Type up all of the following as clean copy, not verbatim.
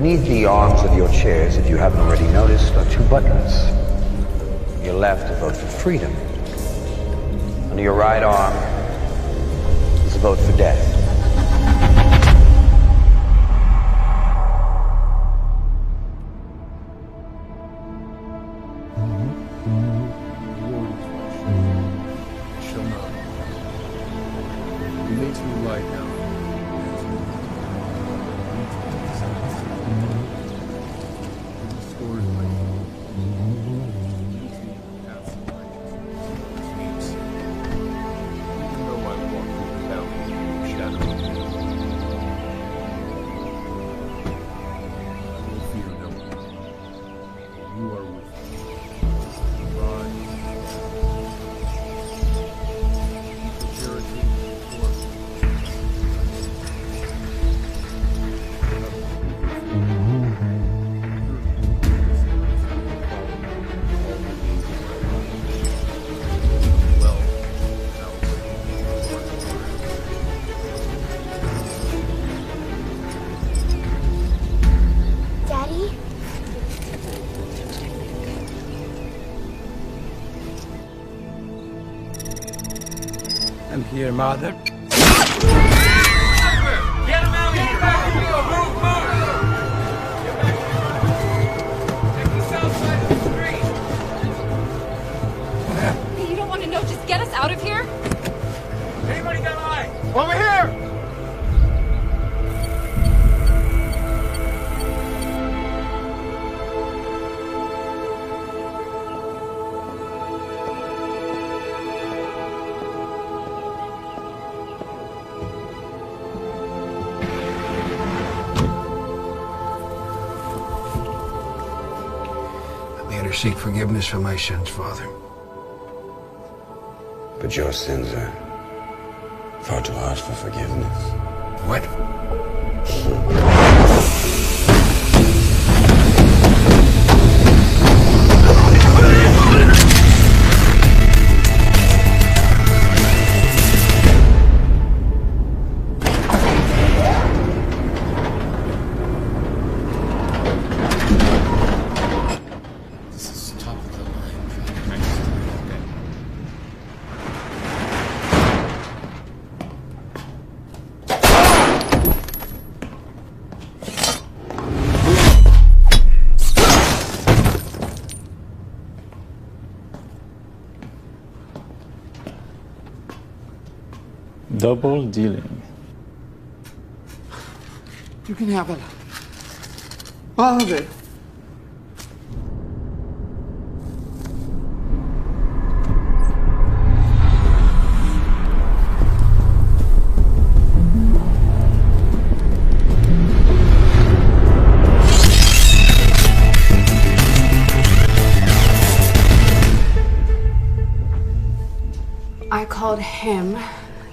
Beneath the arms of your chairs, if you haven't already noticed, are two buttons. On your left, a vote for freedom. Under your right arm is a vote for death. I'm here, Mother. Get him out here! Move! Take the south side of the street! Hey, you don't want to know? Just get us out of here? Anybody got eyes? Over here! Seek forgiveness for my sins, Father. But your sins are far too harsh for forgiveness. What? Double dealing. You can have it. All of it. I called him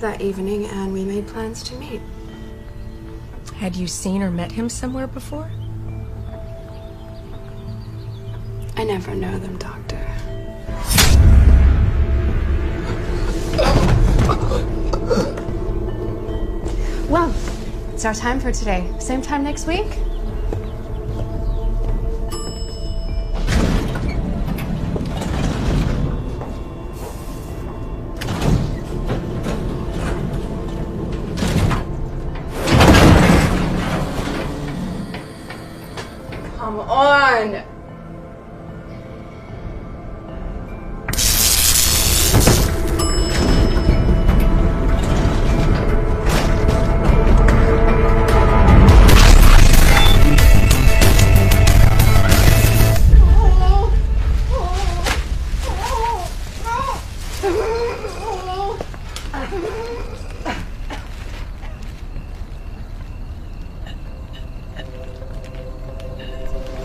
that evening and we made plans to meet. Had you seen or met him somewhere before? I never know them, Doctor. Well, it's our time for today. Same time next week? Come on!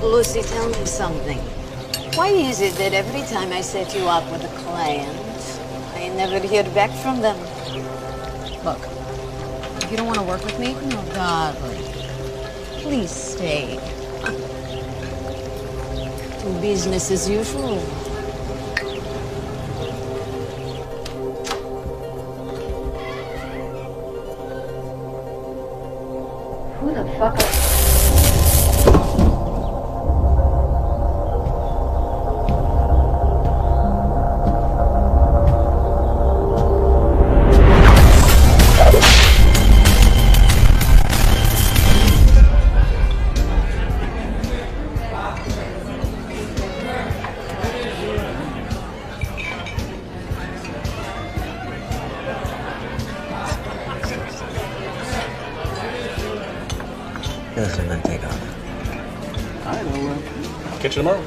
Lucy, tell me something. Why is it that every time I set you up with a client, I never hear back from them? Look, if you don't want to work with me, No, darling. Please stay. Do business as usual. Who the fuck are... this and then take off. All right, well, catch you tomorrow.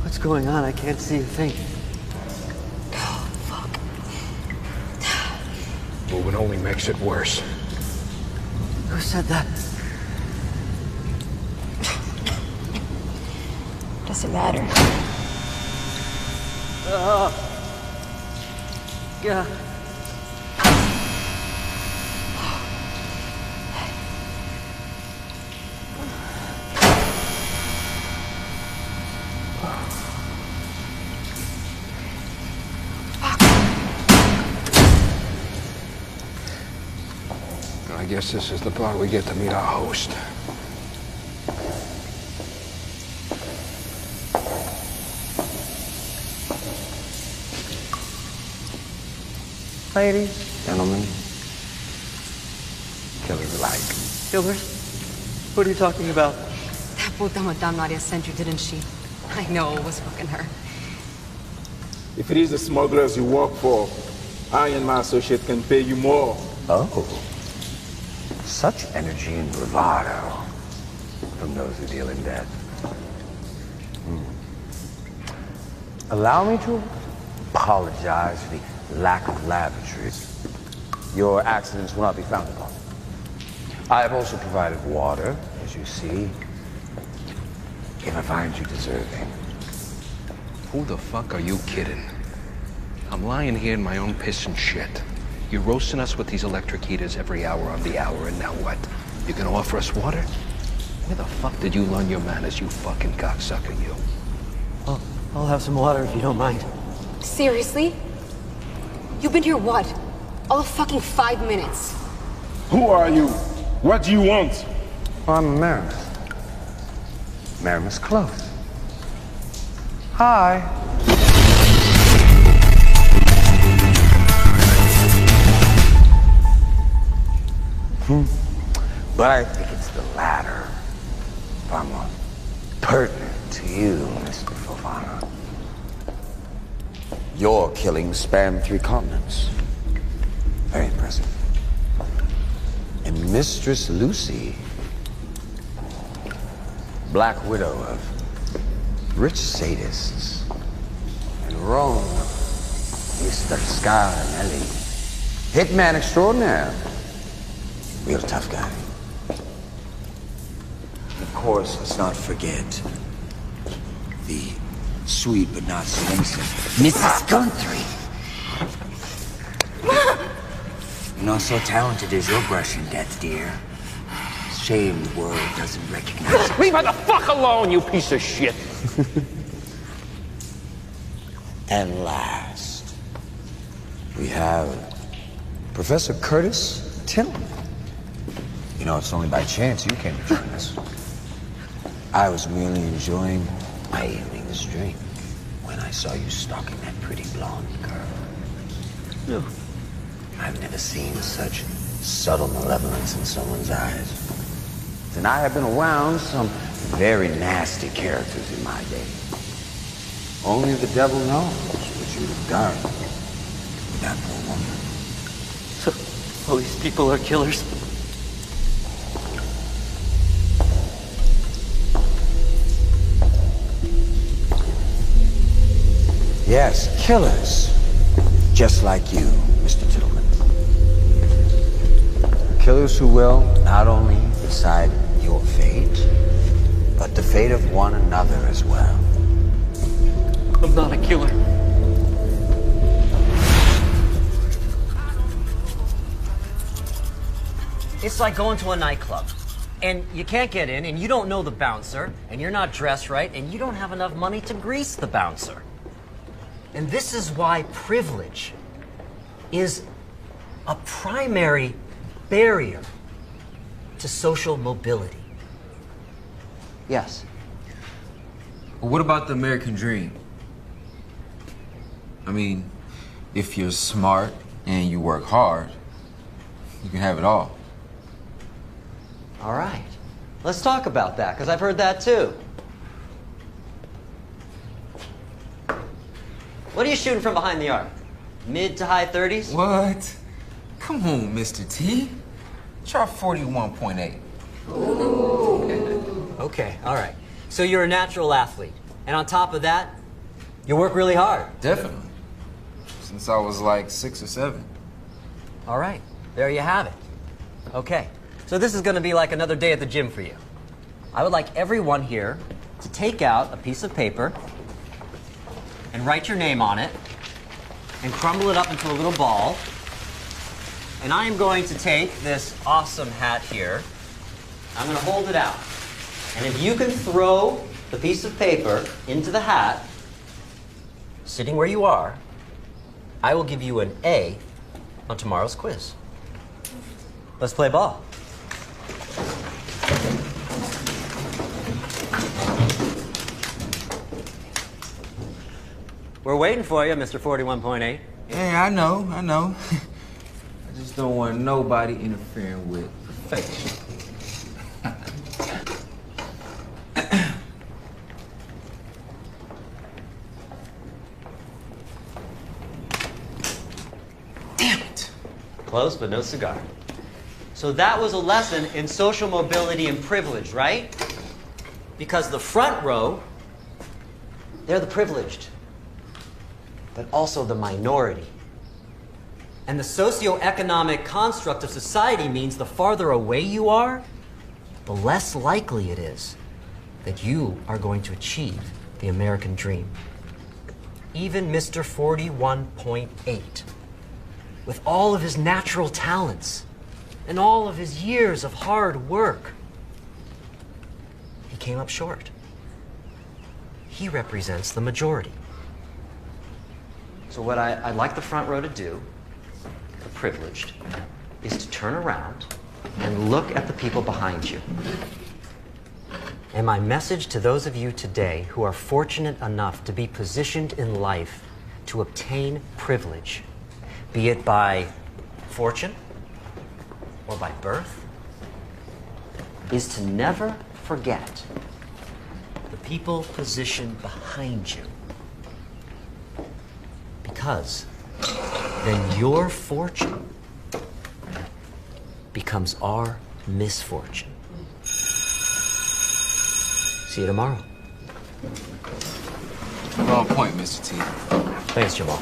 What's going on? I can't see a thing. Moving only makes it worse. Who said that? Doesn't matter. Yeah. I guess this is the part we get to meet our host. Ladies, gentlemen, killers alike. Killers? What are you talking about? That puta Madame Nadia sent you, didn't she? I know it was fucking her. If it is the smugglers you work for, I and my associate can pay you more. Oh. Such energy and bravado from those who deal in debt. Allow me to apologize for the lack of lavatory. Your accidents will not be found upon. I have also provided water, as you see, if I find you deserving. Who the fuck are you kidding? I'm lying here in my own piss and shit. You're roasting us with these electric heaters every hour on the hour, and now what? You're gonna offer us water? Where the fuck did you learn your manners, you fucking cocksucker, you? I'll have some water if you don't mind. Seriously? You've been here what? All of fucking 5 minutes. Who are you? What do you want? I'm Maramus. Maramus Close. Hi. But I think it's the latter. Far more pertinent to you, Mr. Fofana. Your killings span 3 continents. Very impressive. And Mistress Lucy, Black Widow of rich sadists. And Rome, Mr. Scarnelli, hitman extraordinaire. Real tough guy. Of course, let's not forget the sweet but not so innocent Mrs. Guntry. Not so talented as your brush in death, dear. Shame the world doesn't recognize it. Leave her the fuck alone, you piece of shit! And last, we have Professor Curtis Tillman. You know, it's only by chance you came to join us. I was merely enjoying my evening's drink when I saw you stalking that pretty blonde girl. No. I've never seen such subtle malevolence in someone's eyes. And I have been around some very nasty characters in my day. Only the devil knows what you'd have done with that poor woman. So, all these people are killers? Yes, killers. Just like you, Mr. Tillman. Killers who will not only decide your fate, but the fate of one another as well. I'm not a killer. It's like going to a nightclub. And you can't get in, and you don't know the bouncer, and you're not dressed right, and you don't have enough money to grease the bouncer. And this is why privilege is a primary barrier to social mobility. Yes. Well, what about the American dream? I mean, if you're smart and you work hard, you can have it all. All right. Let's talk about that, because I've heard that too. What are you shooting from behind the arc? Mid to high 30s? What? Come on, Mr. T. Try 41.8. Okay, all right. So you're a natural athlete. And on top of that, you work really hard. Definitely. Since I was like 6 or 7. All right, there you have it. Okay, so this is going to be like another day at the gym for you. I would like everyone here to take out a piece of paper and write your name on it and crumble it up into a little ball. And I am going to take this awesome hat here. I'm going to hold it out. And if you can throw the piece of paper into the hat, sitting where you are, I will give you an A on tomorrow's quiz. Let's play ball. We're waiting for you, Mr. 41.8. Yeah, I know. I just don't want nobody interfering with perfection. Damn it. Close, but no cigar. So that was a lesson in social mobility and privilege, right? Because the front row, they're the privileged, but also the minority. And the socioeconomic construct of society means the farther away you are, the less likely it is that you are going to achieve the American dream. Even Mr. 41.8, with all of his natural talents and all of his years of hard work, he came up short. He represents the majority. So what I'd like the front row to do, the privileged, is to turn around and look at the people behind you. And my message to those of you today who are fortunate enough to be positioned in life to obtain privilege, be it by fortune or by birth, is to never forget the people positioned behind you. Because then your fortune becomes our misfortune. See you tomorrow. Well point, Mr. T. Thanks, Jamal.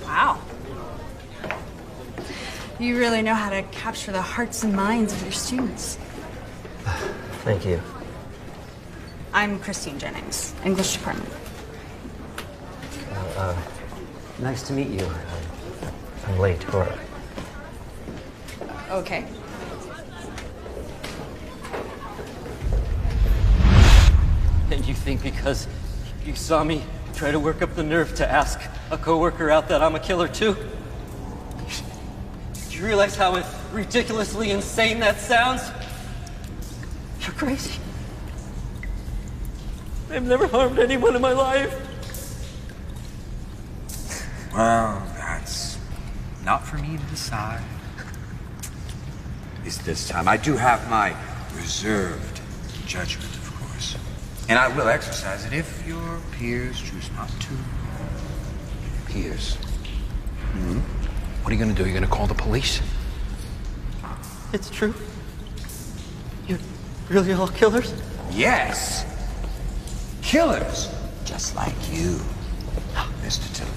Wow. You really know how to capture the hearts and minds of your students. Thank you. I'm Christine Jennings, English department. Nice to meet you. I'm late. Or Okay. And you think because you saw me try to work up the nerve to ask a coworker out that I'm a killer too? Do you realize how ridiculously insane that sounds? You're crazy. I've never harmed anyone in my life. Well, that's not for me to decide. At least this time. I do have my reserved judgment, of course. And I will exercise it if your peers choose not to. Peers? Mm-hmm. What are you gonna do? You're gonna call the police? It's true. You're really all killers? Yes. Killers, just like you, Mr. Tillman.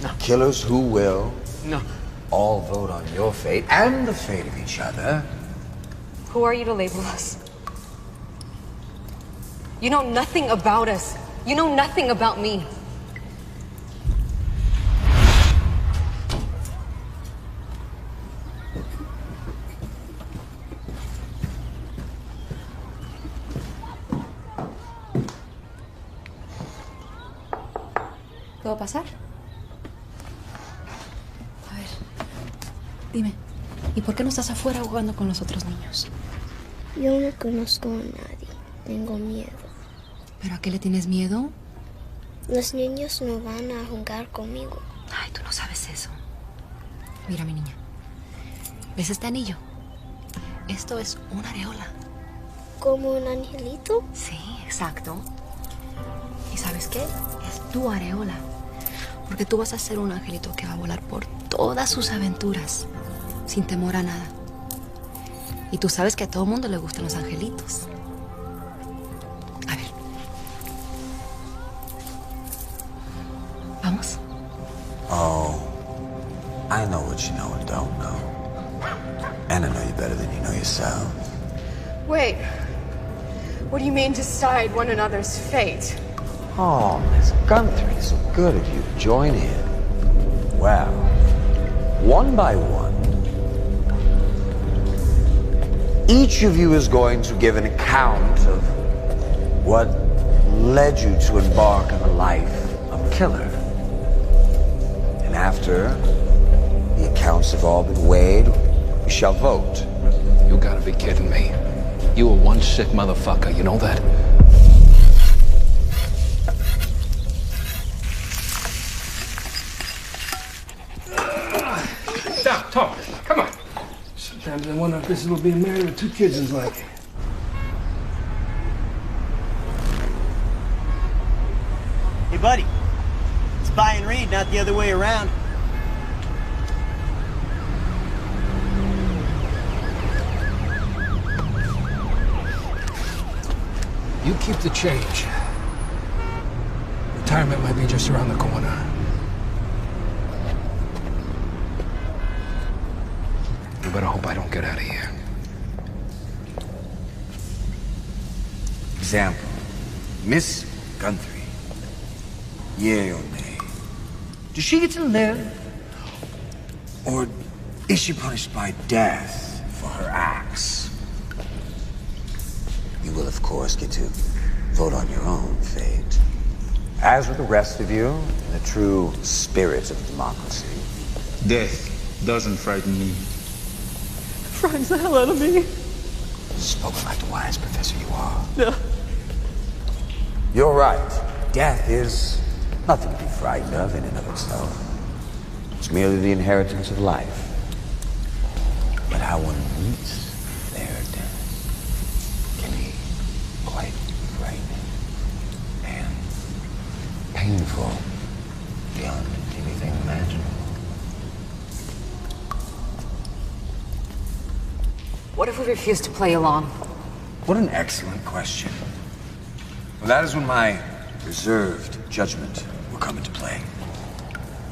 No. Killers who will No. all vote on your fate and the fate of each other. Who are you to label us? You know nothing about us. You know nothing about me. ¿Puedo pasar? A ver, dime, ¿y por qué no estás afuera jugando con los otros niños? Yo no conozco a nadie. Tengo miedo. ¿Pero a qué le tienes miedo? Los niños no van a jugar conmigo. Ay, tú no sabes eso. Mira, mi niña. ¿Ves este anillo? Esto es una areola. ¿Como un angelito? Sí, exacto. ¿Y sabes qué? Es tu areola. Porque tú vas a ser un angelito que va a volar por todas sus aventuras, sin temor a nada. Y tú sabes que a todo mundo le gustan los angelitos. A ver. ¿Vamos? Oh, I know what you know and don't know. And I know you better than you know yourself. Wait. What do you mean decide one another's fate? Oh, Miss Gunther, so good of you to join in. Well, one by one, each of you is going to give an account of what led you to embark on the life of a killer. And after the accounts have all been weighed, we shall vote. You gotta be kidding me. You were one sick motherfucker, you know that? Stop, talk. Come on. Sometimes I wonder if this is what being married with 2 kids is like. Hey, buddy. It's buy and read, not the other way around. You keep the change. Retirement might be just around the corner. You better hope I don't get out of here. Example, Miss Gunther. Yea or nay? Does she get to live? Or is she punished by death for her acts? You will, of course, get to vote on your own fate. As with the rest of you, in the true spirit of democracy. Death doesn't frighten me. Frightens the hell out of me. Spoken like the wise professor you are. No. You're right. Death is nothing to be frightened of in and of itself. It's merely the inheritance of life. But how one meets their death can be quite frightening and painful beyond anything imaginable. What if we refuse to play along? What an excellent question. Well, that is when my reserved judgment will come into play.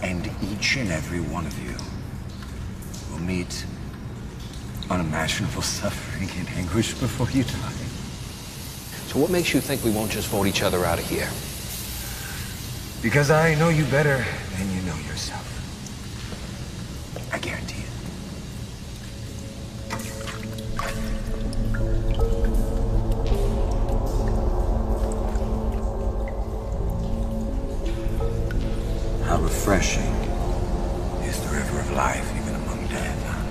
And each and every one of you will meet unimaginable suffering and anguish before you die. So what makes you think we won't just vote each other out of here? Because I know you better than you know yourself. I guarantee it. How refreshing is the river of life, even among death, huh?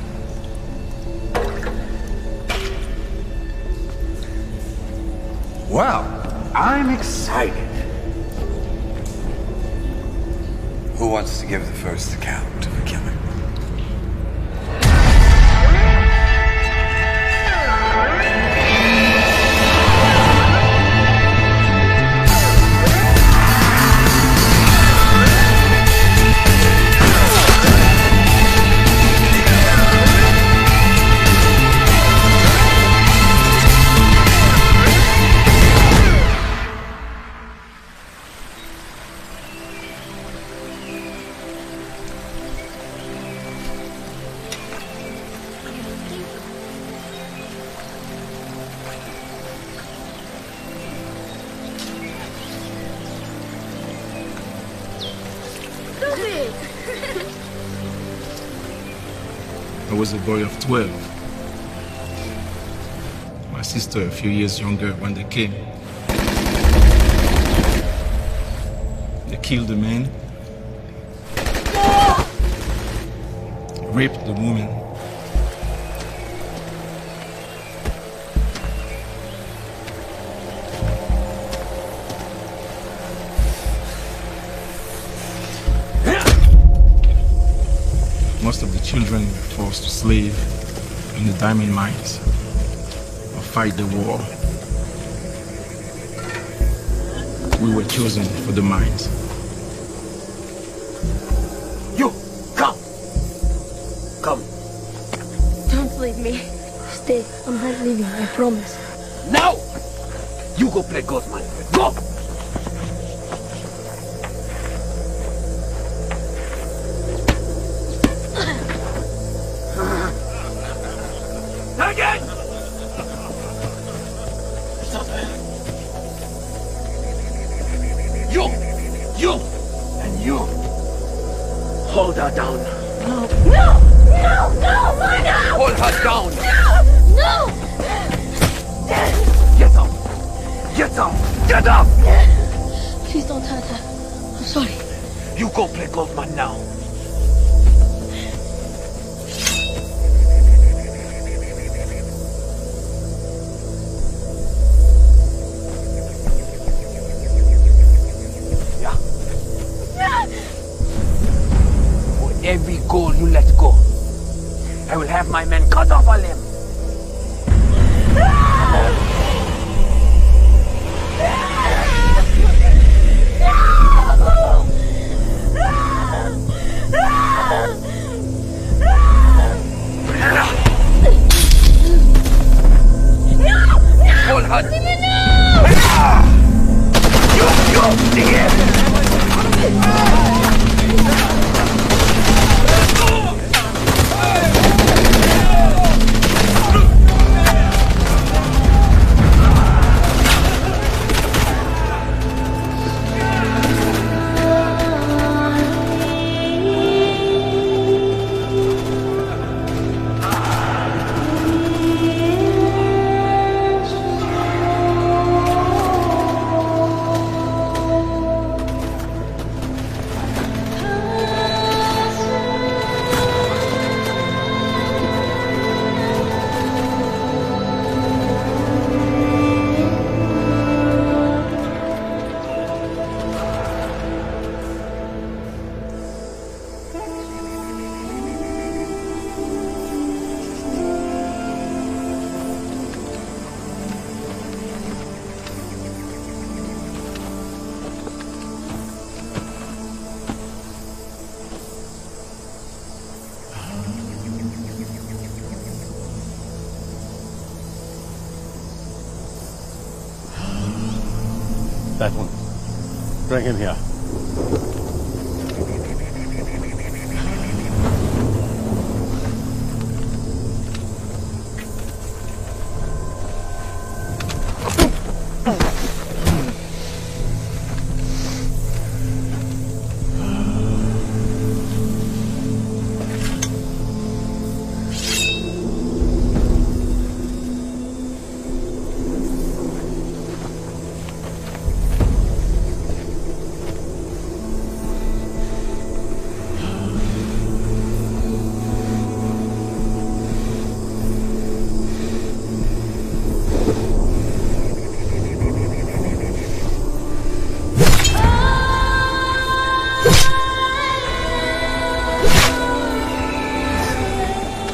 Well, I'm excited. Who wants to give the first account of a killing? I was a boy of 12. My sister a few years younger when they came. They killed a man raped the woman. Most of the children were forced to slave in the diamond mines or fight the war. We were chosen for the mines. You, come! Come. Don't leave me. Stay. I'm not leaving, I promise. Now! You go play golf, man. Go! Again! You, and you. Hold her down. No, no, no, no, no! Hold her down. No, Get up. Get up. Get up. Please don't hurt her. I'm sorry. You go play golf, man, now. Every goal you let go, I will have my men cut off a limb. Hold her. That one. Bring him here.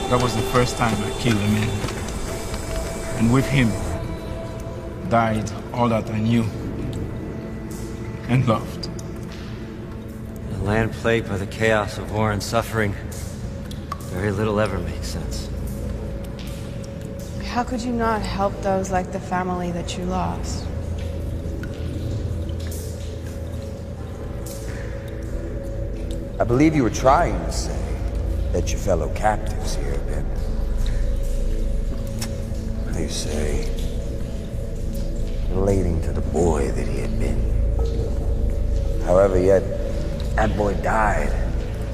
That was the first time I killed a man. And with him died all that I knew and loved. In a land plagued by the chaos of war and suffering, very little ever makes sense. How could you not help those like the family that you lost? I believe you were trying to say that your fellow captives here have been, how do you say, relating to the boy that he had been. However, yet, that boy died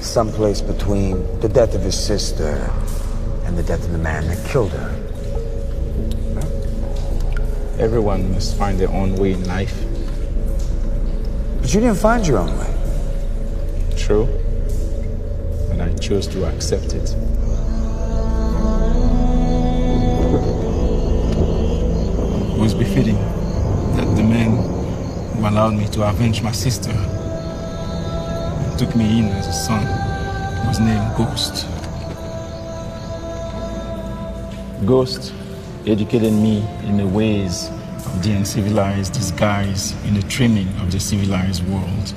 someplace between the death of his sister and the death of the man that killed her. Everyone must find their own way in life. But you didn't find your own way. True. But I chose to accept it. It was befitting that the man who allowed me to avenge my sister and took me in as a son was named Ghost. Ghost educated me in the ways of the uncivilized disguise in the trimming of the civilized world.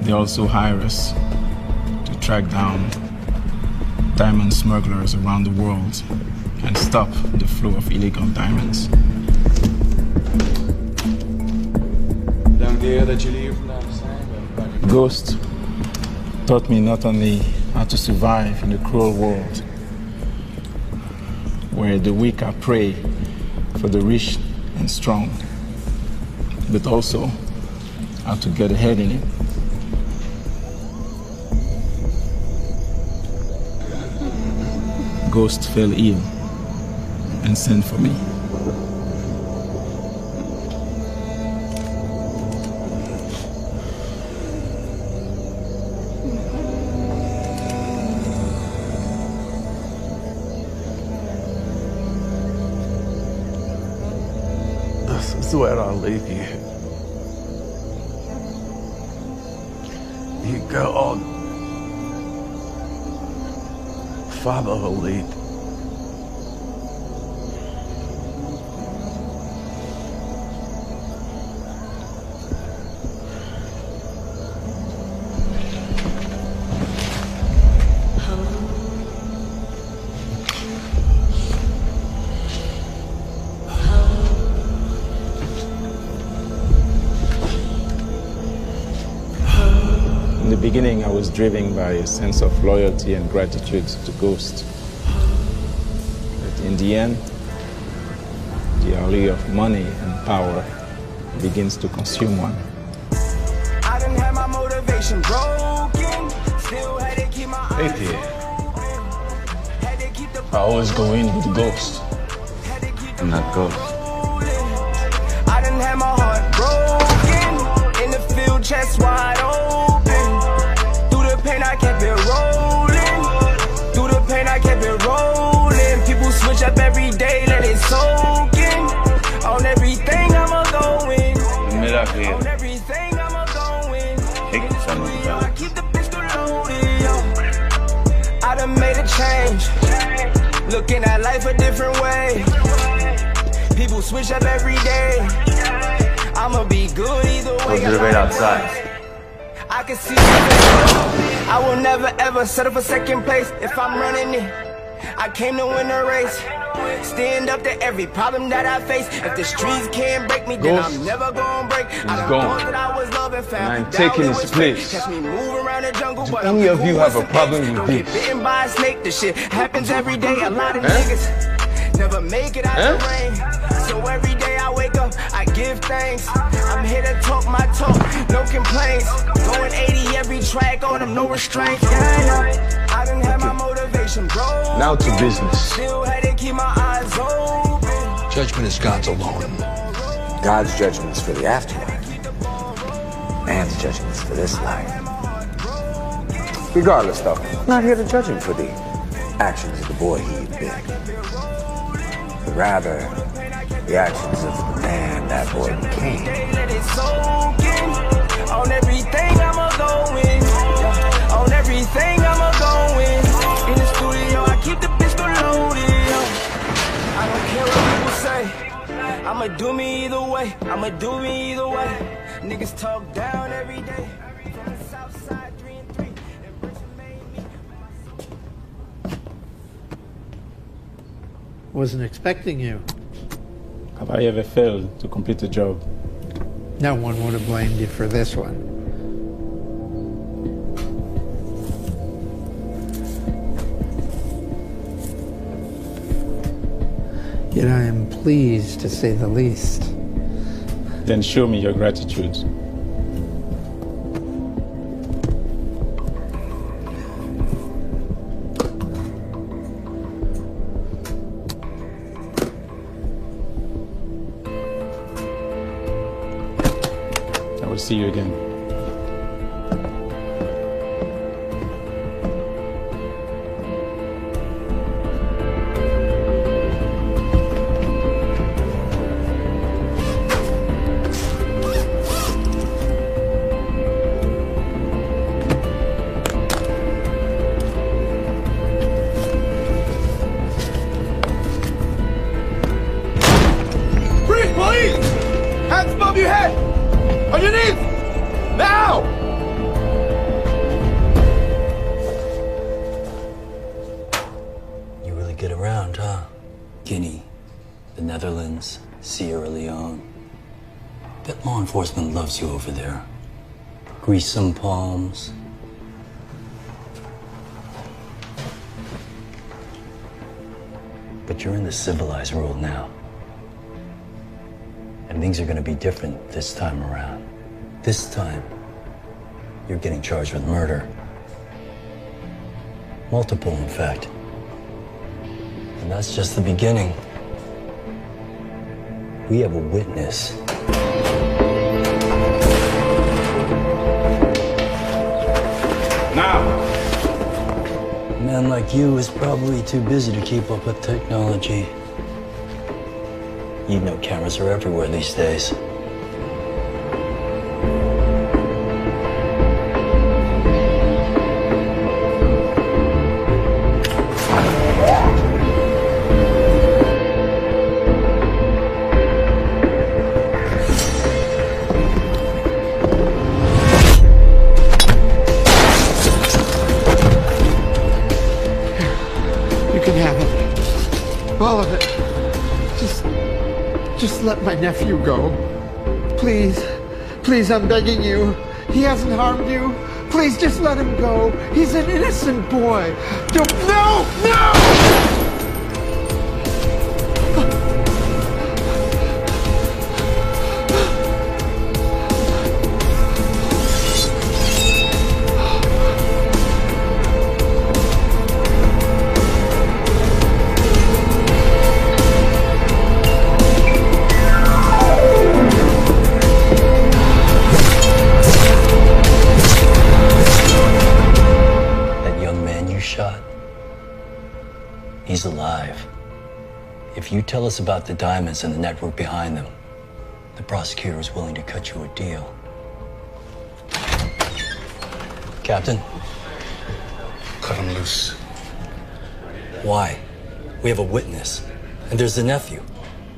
They also hire us to track down diamond smugglers around the world and stop the flow of illegal diamonds. Ghost taught me not only how to survive in the cruel world, where the weak are prey for the rich and strong, but also how to get ahead in it. Ghost fell ill and sent for me. I swear I'll leave you. You go on. Father will lead. In the beginning, I was driven by a sense of loyalty and gratitude to Ghost. But in the end, the allure of money and power begins to consume one. I didn't have my motivation broken. Still had to keep my Hey, Pierre. I always go in with Ghost. I'm not Ghost. I didn't have my heart broken. In the field, chest wide open. Through the pain, I kept it rolling. Through the pain, I kept it rolling. People switch up every day, let it soak in. On everything, I'ma go in. On everything, I'ma go in. I keep the pistol loaded, yo. I done made a change. Looking at life a different way. People switch up every day. I'ma be good either way. We'll debate outside. I can see I will never ever settle for second place if I'm running it. I came to win the race. Stand up to every problem that I face. If the streets can't break me, then I'm never gonna break. I done thought that I was loving fam. I'm taking his place. Catch me move around the jungle, Do but any of you have a problem with Get this? bitten by a snake, this shit happens every day. A lot of niggas never make it out the rain. So every day I wake up, I give thanks. I'm here to talk my talk, no complaints. Going 80 every track on them, no restraints. Yeah. I didn't have my motivation, bro. Now to business. Still had to keep my eyes open. Judgment is God's alone. God's judgment is for the afterlife. Man's judgment is for this life. Regardless, though, I'm not here to judge him for the actions of the boy he bit, but rather the actions of the man that boy became. Let it soak in. On everything I'ma go in. On everything I'ma go in. In the studio, I keep the pistol loaded. I don't care what people say. I'ma do me either way. I'ma do me either way. Niggas talk down every day. From the south side, 3 and 3. Wasn't expecting you. Have I ever failed to complete a job? No one would have blamed you for this one. Yet I am pleased, to say the least. Then show me your gratitude. I will see you again. your head! On your knees! Now! You really get around, huh? Guinea, the Netherlands, Sierra Leone. Bet law enforcement loves you over there. Grease some palms. But you're in the civilized world now. And things are gonna be different this time around. This time, you're getting charged with murder. Multiple, in fact. And that's just the beginning. We have a witness. Now! A man like you is probably too busy to keep up with technology. You know cameras are everywhere these days. You can have it. All of it. Just let my nephew go. Please. Please, I'm begging you. He hasn't harmed you. Please, just let him go. He's an innocent boy. Don't... No! No! He's alive. If you tell us about the diamonds and the network behind them, the prosecutor is willing to cut you a deal. Captain? Cut him loose. Why? We have a witness. And there's the nephew.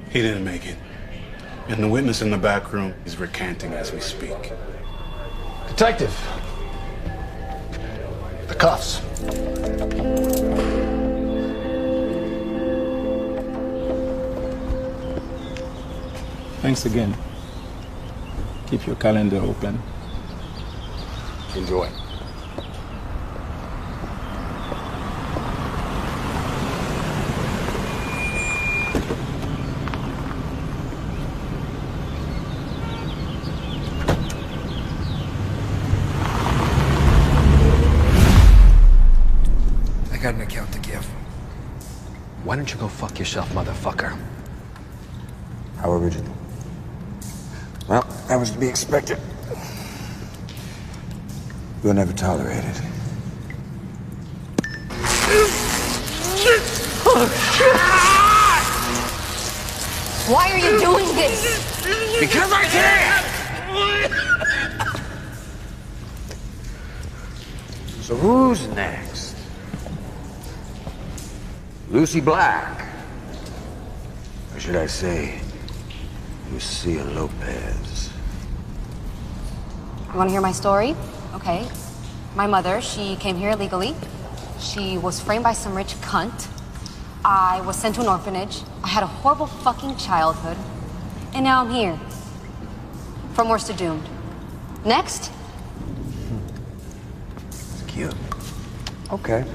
He didn't make it. And the witness in the back room is recanting as we speak. Detective. The cuffs. Thanks again. Keep your calendar open. Enjoy. I got an account to give. Why don't you go fuck yourself, motherfucker? How original. Well, that was to be expected. We'll never tolerate it. Why are you doing this? Because I can! So who's next? Lucy Black. Or should I say, Lucia Lopez. You want to hear my story? Okay. My mother, she came here illegally. She was framed by some rich cunt. I was sent to an orphanage. I had a horrible fucking childhood. And now I'm here. From worse to doomed. Next? It's cute. Okay.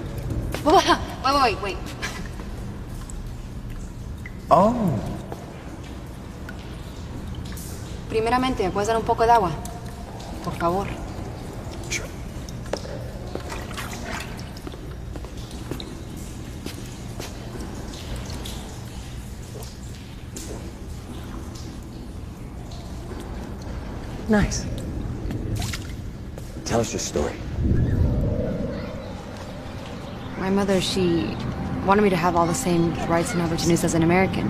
Wait. Oh. Primeramente, ¿me puedes dar un poco de agua? Por favor. Sure. Nice. Tell us your story. My mother, she wanted me to have all the same rights and opportunities as an American.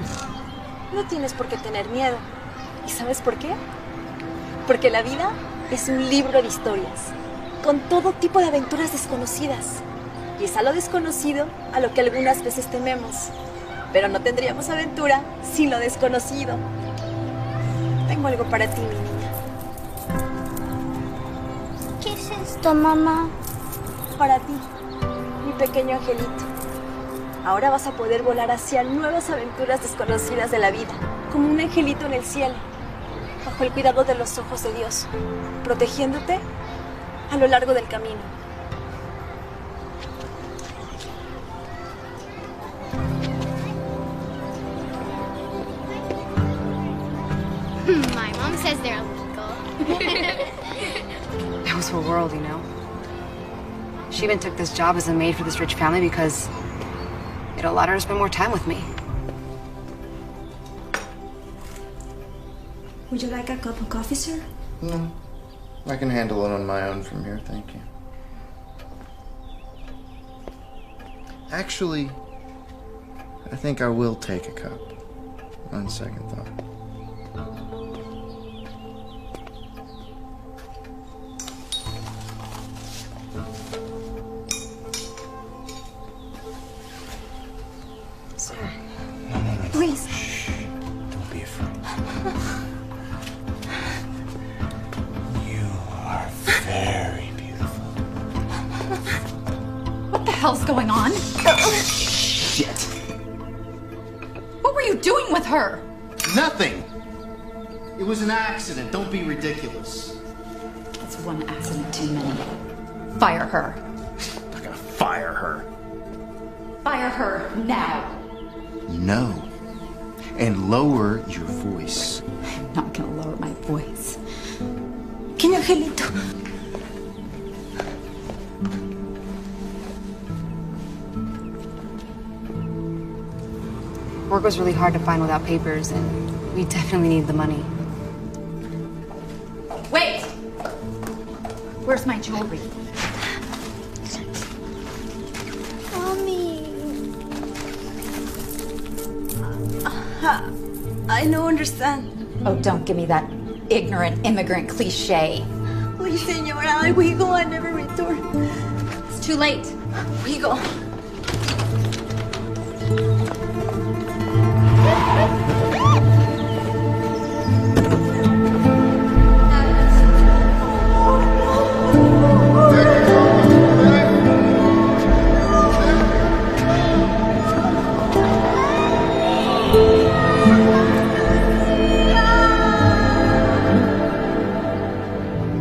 No tienes por qué tener miedo. ¿Y sabes por qué? Porque la vida es un libro de historias, con todo tipo de aventuras desconocidas. Y es a lo desconocido a lo que algunas veces tememos. Pero no tendríamos aventura sin lo desconocido. Tengo algo para ti, mi niña. ¿Qué es esto, mamá? Para ti, mi pequeño angelito. Ahora vas a poder volar hacia nuevas aventuras desconocidas de la vida, como un angelito en el cielo, bajo el cuidado de los ojos de Dios, protegiéndote a lo largo del camino. My mom says they're illegal. That was her world, you know. She even took this job as a maid for this rich family because it allowed her to spend more time with me. Would you like a cup of coffee, sir? No. I can handle it on my own from here, thank you. Actually, I think I will take a cup. On second thought. Sir. No. Please. Shh. Don't be afraid. You are very beautiful. What the hell's going on? Shit. What were you doing with her? Nothing. It was an accident. Don't be ridiculous. That's one accident too many. Fire her. I'm not gonna fire her. Fire her now. No. And lower your voice. I'm not gonna lower my voice. Pequeño angelito. Work was really hard to find without papers, and we definitely needed the money. Wait! Where's my jewelry? Mommy. I don't understand. Oh, don't give me that ignorant immigrant cliche. Please, señora, we go and never return. It's too late. We go.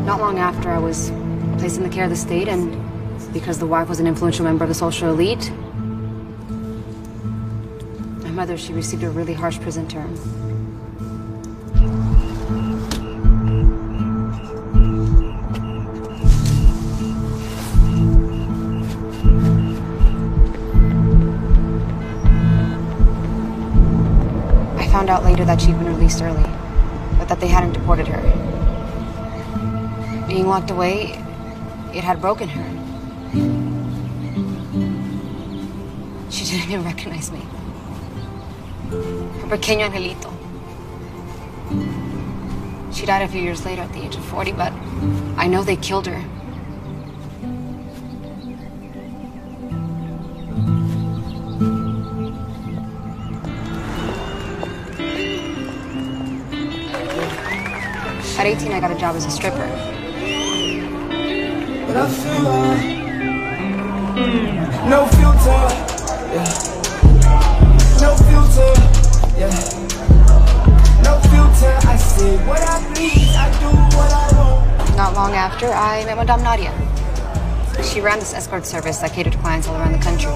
Not long after, I was placed in the care of the state, and because the wife was an influential member of the social elite, my mother, she received a really harsh prison term. I found out later that she'd been released early, but that they hadn't deported her. Being locked away, it had broken her. She didn't even recognize me. Her pequeño angelito. She died a few years later at the age of 40, but I know they killed her. At 18, I got a job as a stripper. But I feel no filter, yeah. No filter, yeah. No filter, I say what I please, I do what I want. Not long after, I met Madame Nadia. She ran this escort service that catered to clients all around the country.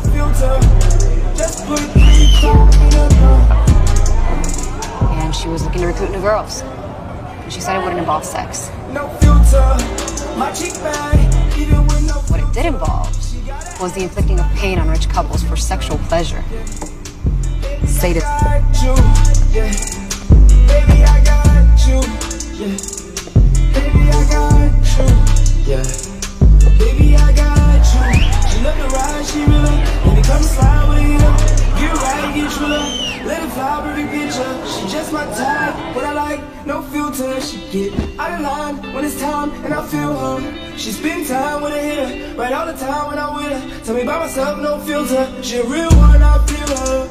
And she was looking to recruit new girls. And she said it wouldn't involve sex. What it did involve was the inflicting of pain on rich couples for sexual pleasure. Sadism. Baby, I got you. Yeah. Baby, I got you. Yeah. Baby, I got you. She love to ride, she really. Baby, come slide with it up. Get right, get true love. Let it fly, perfect picture. She just my type. What I like, no filter. She get out of line when it's time, and I feel her. She spend time with a hitter, right all the time when I'm with her. Tell me by myself, no filter. She a real one, I feel her.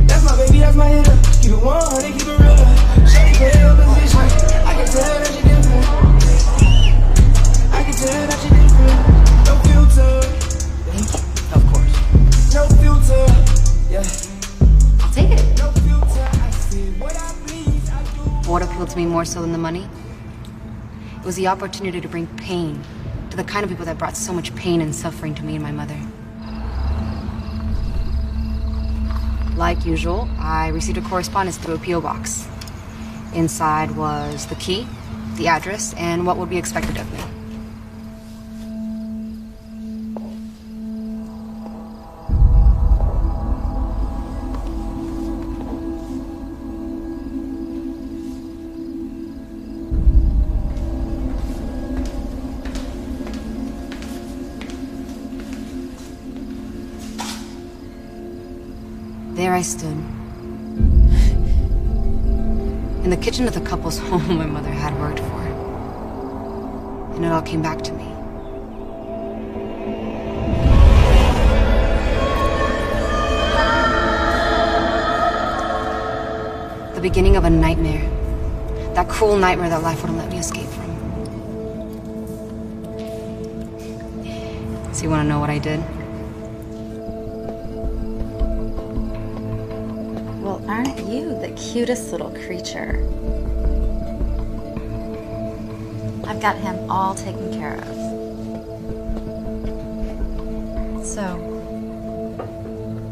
That's my baby, that's my hitter. Keep it 100, keep it real. Shady what appealed to me more so than the money? It was the opportunity to bring pain to the kind of people that brought so much pain and suffering to me and my mother. Like usual, I received a correspondence through a P.O. box. Inside was the key, the address, and what would be expected of me. There I stood. In the kitchen of the couple's home my mother had worked for. And it all came back to me. The beginning of a nightmare. That cruel nightmare that life wouldn't let me escape from. So you want to know what I did? Well, aren't you the cutest little creature? I've got him all taken care of. So,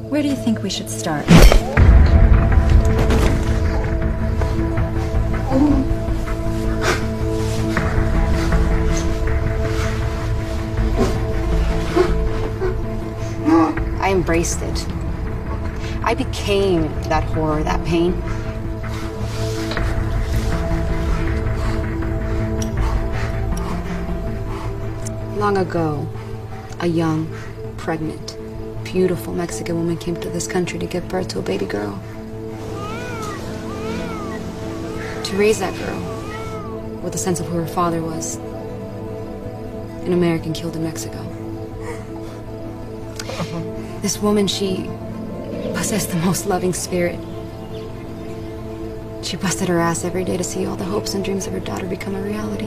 where do you think we should start? I embraced it. I became that horror, that pain. Long ago, a young, pregnant, beautiful Mexican woman came to this country to give birth to a baby girl. To raise that girl with a sense of who her father was. An American killed in Mexico. This woman, she possessed the most loving spirit. She busted her ass every day to see all the hopes and dreams of her daughter become a reality.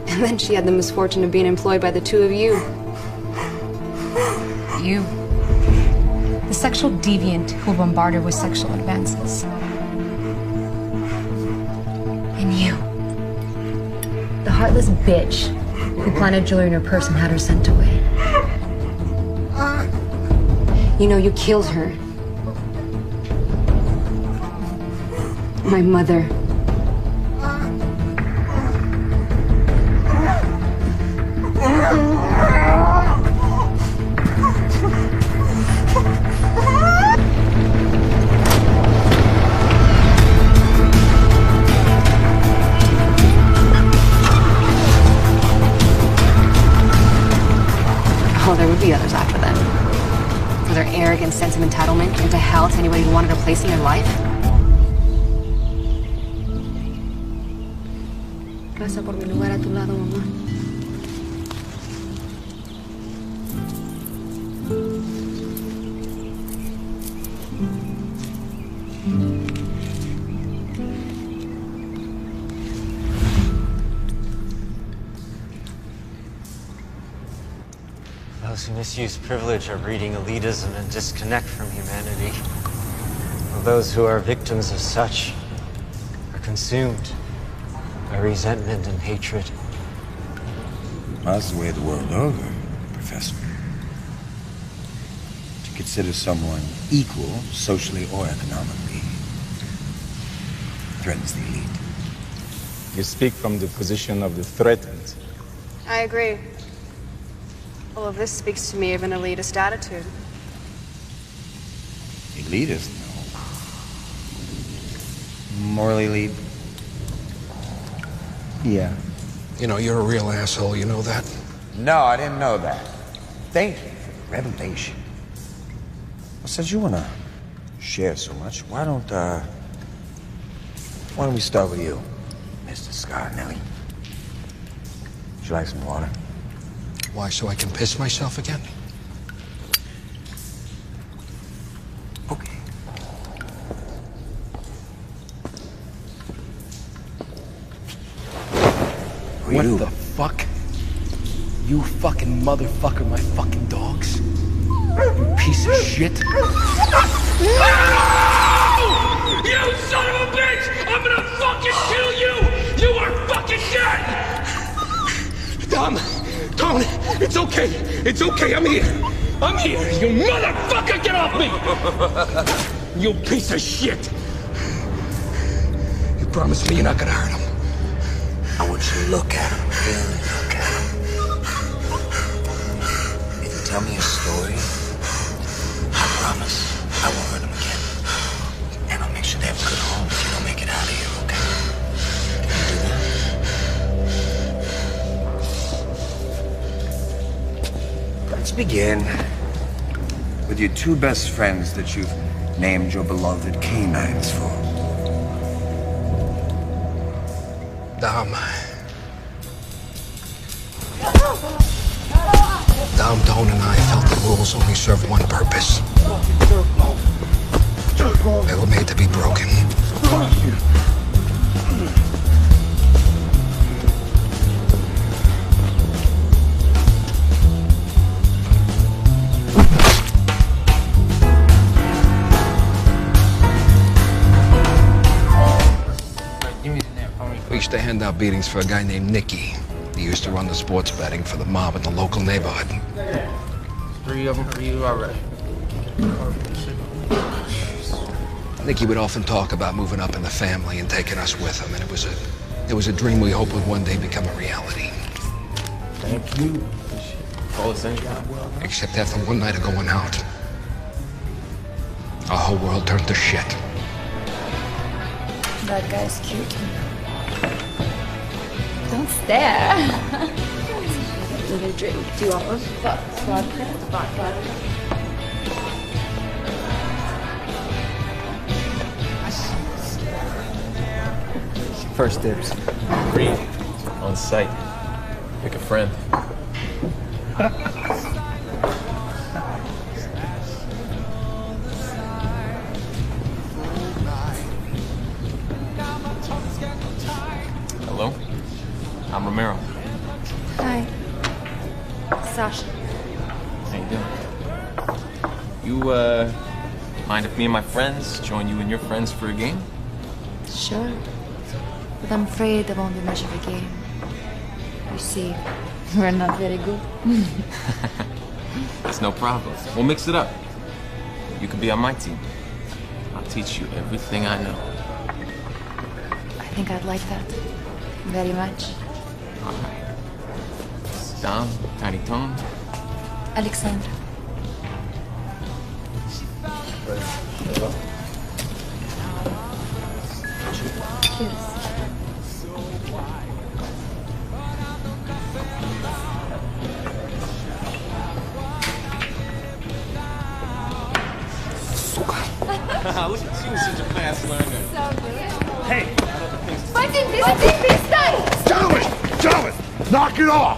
And then she had the misfortune of being employed by the two of you. You. The sexual deviant who bombarded her with sexual advances. And you. The heartless bitch who planted jewelry in her purse and had her sent away. You know, you killed her. My mother. Oh, there would be others after them. For their arrogant sense of entitlement and to hell to anybody who wanted a place in their life. Pasa por mi lugar a tu lado, mamá. Those who misuse privilege are breeding elitism and disconnect from humanity. While those who are victims of such are consumed by resentment and hatred. Well, that's the way of the world over, Professor. To consider someone equal, socially or economically, threatens the elite. You speak from the position of the threatened. I agree. All of this speaks to me of an elitist attitude. Elitist? No. Morally elite? Yeah. You know, you're a real asshole, you know that? No, I didn't know that. Thank you for the revelation. Well, since you want to share so much, why don't we start with you, Mr. Scarnelli? Would you like some water? Why, so I can piss myself again? Okay. What the fuck? You fucking motherfucker, my fucking dogs? You piece of shit. No! It's okay. It's okay. I'm here. I'm here. You motherfucker, get off me! You piece of shit. You promised me you're not gonna hurt him. I want you to look at him. Really look at him. If you tell me a story, I promise I won't hurt him again. And I'll make sure they have a good home if you don't make it out of here, okay? Can you do that? Let's begin with your two best friends that you've named your beloved canines for. Dom, Tone, and I felt the rules only served one purpose. They were made to be broken. We used to hand out beatings for a guy named Nicky. He used to run the sports betting for the mob in the local neighborhood. 3 of them for you, all right. Nicky would often talk about moving up in the family and taking us with him, and it was a dream we hoped would one day become a reality. Thank you. All the same. Except after one night of going out, our whole world turned to shit. That guy's cute. Don't stare. Need a drink. Do you want one? Vodka? Vodka. First dibs. Free. On site. Pick a friend. Hello? I'm Romero. Hi. Sasha. How you doing? You, mind if me and my friends join you and your friends for a game? Sure. But I'm afraid there won't be much of a game. You see, we're not very good. That's no problem. We'll mix it up. You can be on my team. I'll teach you everything I know. I think I'd like that. Very much. All right. Dom, Tiny Tone. Alexandra. Cheers. Look at you, such a fast learner. Hey! Вадим, перестань! Gentlemen! Knock it off!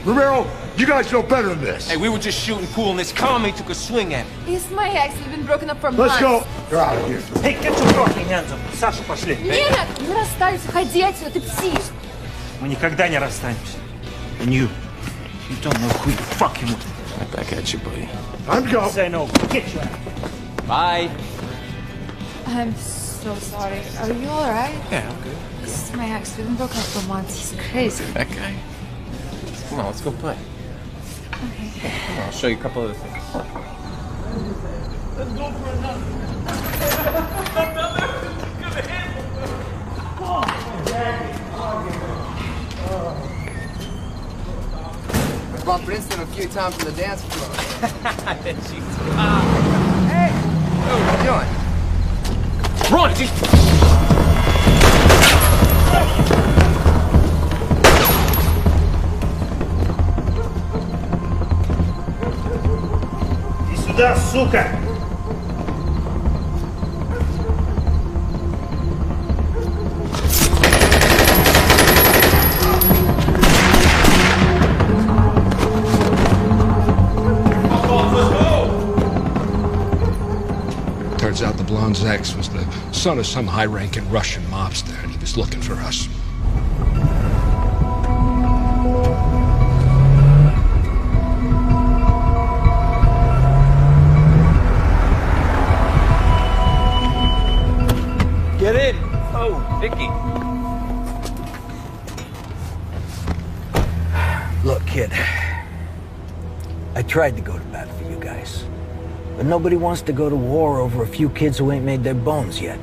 Romero, you guys know better than this. Hey, we were just shooting pool and this commie took a swing at me. He's my ex. We've been broken up for Let's months. go. You're out of here. Hey, get your fucking hands up. Сашу, пошли. Нет! Мы расстались. Уходи отсюда, ты псих. Мы никогда не расстанемся. And you don't know who you're fucking with. Right back at you, buddy. I'm go. Say no. Get your ass. Bye. I'm so sorry. Are you alright? Yeah, I'm good. This is my ex. We've been broken up for months. He's crazy. That guy? Come on, let's go play. Okay. Come on, I'll show you a couple other things. Let's go for another. I bumped Princeton a few times on the dance floor. Hey! Hey! What are you doing? Run! Иди сюда, сука! Turns out the blonde's ex was the son of some high-ranking Russian mobster, and he was looking for us. Get in! Oh, Vicky. Look, kid, I tried to go to bat for you guys. But nobody wants to go to war over a few kids who ain't made their bones yet.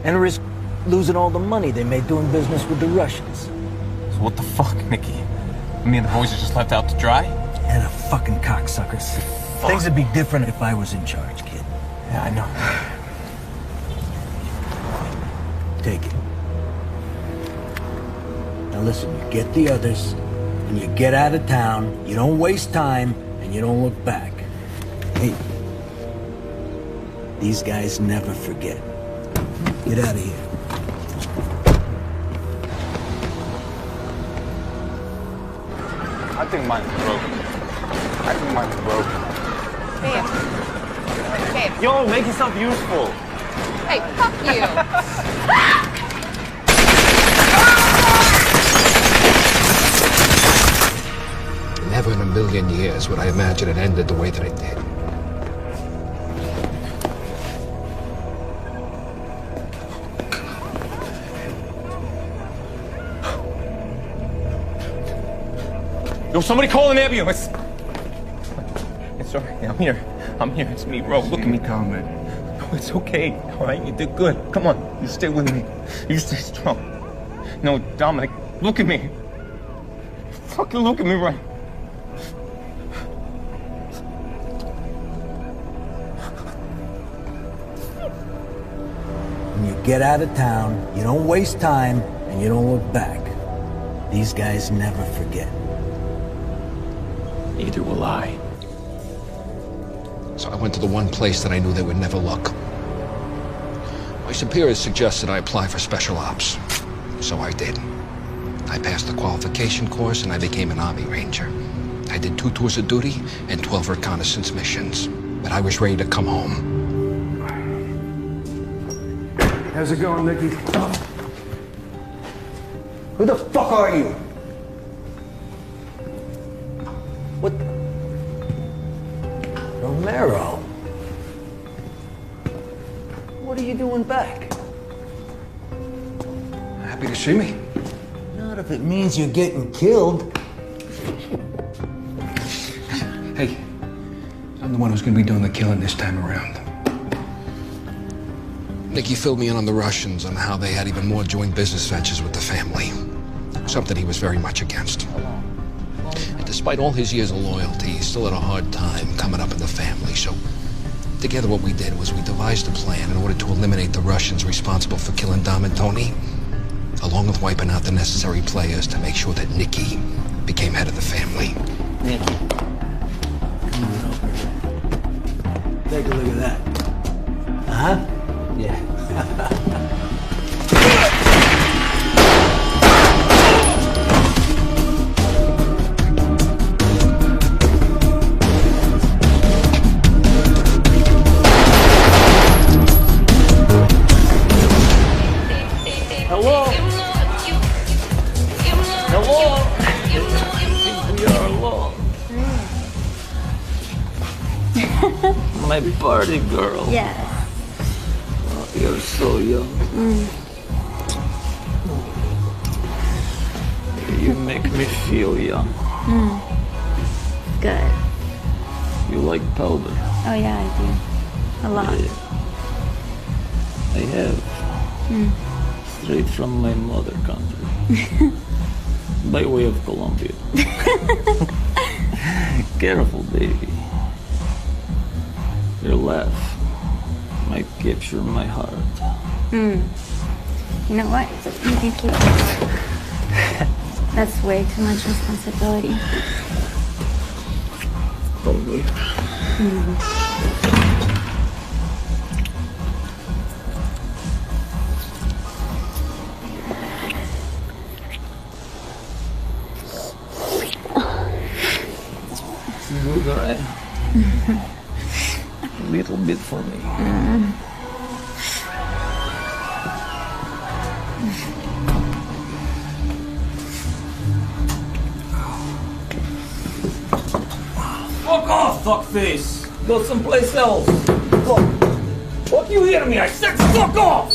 And risk losing all the money they made doing business with the Russians. So what the fuck, Nicky? Me and the boys are just left out to dry? And the fucking cocksuckers. Things would be different if I was in charge, kid. Yeah, I know. Take it. Now listen, you get the others, and you get out of town, you don't waste time, and you don't look back. Hey, these guys never forget. Get out of here. I think mine's broken. Babe. Babe. Yo, make yourself useful. Hey, fuck you. Never in a million years would I imagine it ended the way that it did. Yo, somebody call an ambulance. It's all right. I'm here. It's me, bro. Look at me. Calm, man. No, it's okay. All right, you did good. Come on, you stay with me. You stay strong. No, Dominic, look at me. Fucking look at me right. When you get out of town, you don't waste time, and you don't look back. These guys never forget. Neither will I. So I went to the one place that I knew they would never look. My superiors suggested I apply for special ops. So I did. I passed the qualification course and I became an Army Ranger. I did 2 tours of duty and 12 reconnaissance missions. But I was ready to come home. How's it going, Nicky? Who the fuck are you? What? Romero? What are you doing back? Happy to see me. Not if it means you're getting killed. Hey, I'm the one who's gonna be doing the killing this time around. Nicky filled me in on the Russians and how they had even more joint business ventures with the family. Something he was very much against. And despite all his years of loyalty, he still had a hard time coming up in the family. So together what we did was we devised a plan in order to eliminate the Russians responsible for killing Dom and Tony, along with wiping out the necessary players to make sure that Nicky became head of the family. Nicky, come on over. Take a look at that. Uh-huh? Yeah. Hello? Hello? I think we are alone. My party girl. Yes. Oh, you're so young. You make me feel young. Good. You like powder? Oh yeah, I do. A lot. Yeah. I have. Straight from my mother country. By way of Colombia. Careful, baby. Your laugh might capture my heart. You know what? You can keep it. That's way too much responsibility. Totally. Good, right? A little bit for me. Fuck off, fuckface! Go someplace else! Fuck! What, you hear me? I said fuck off!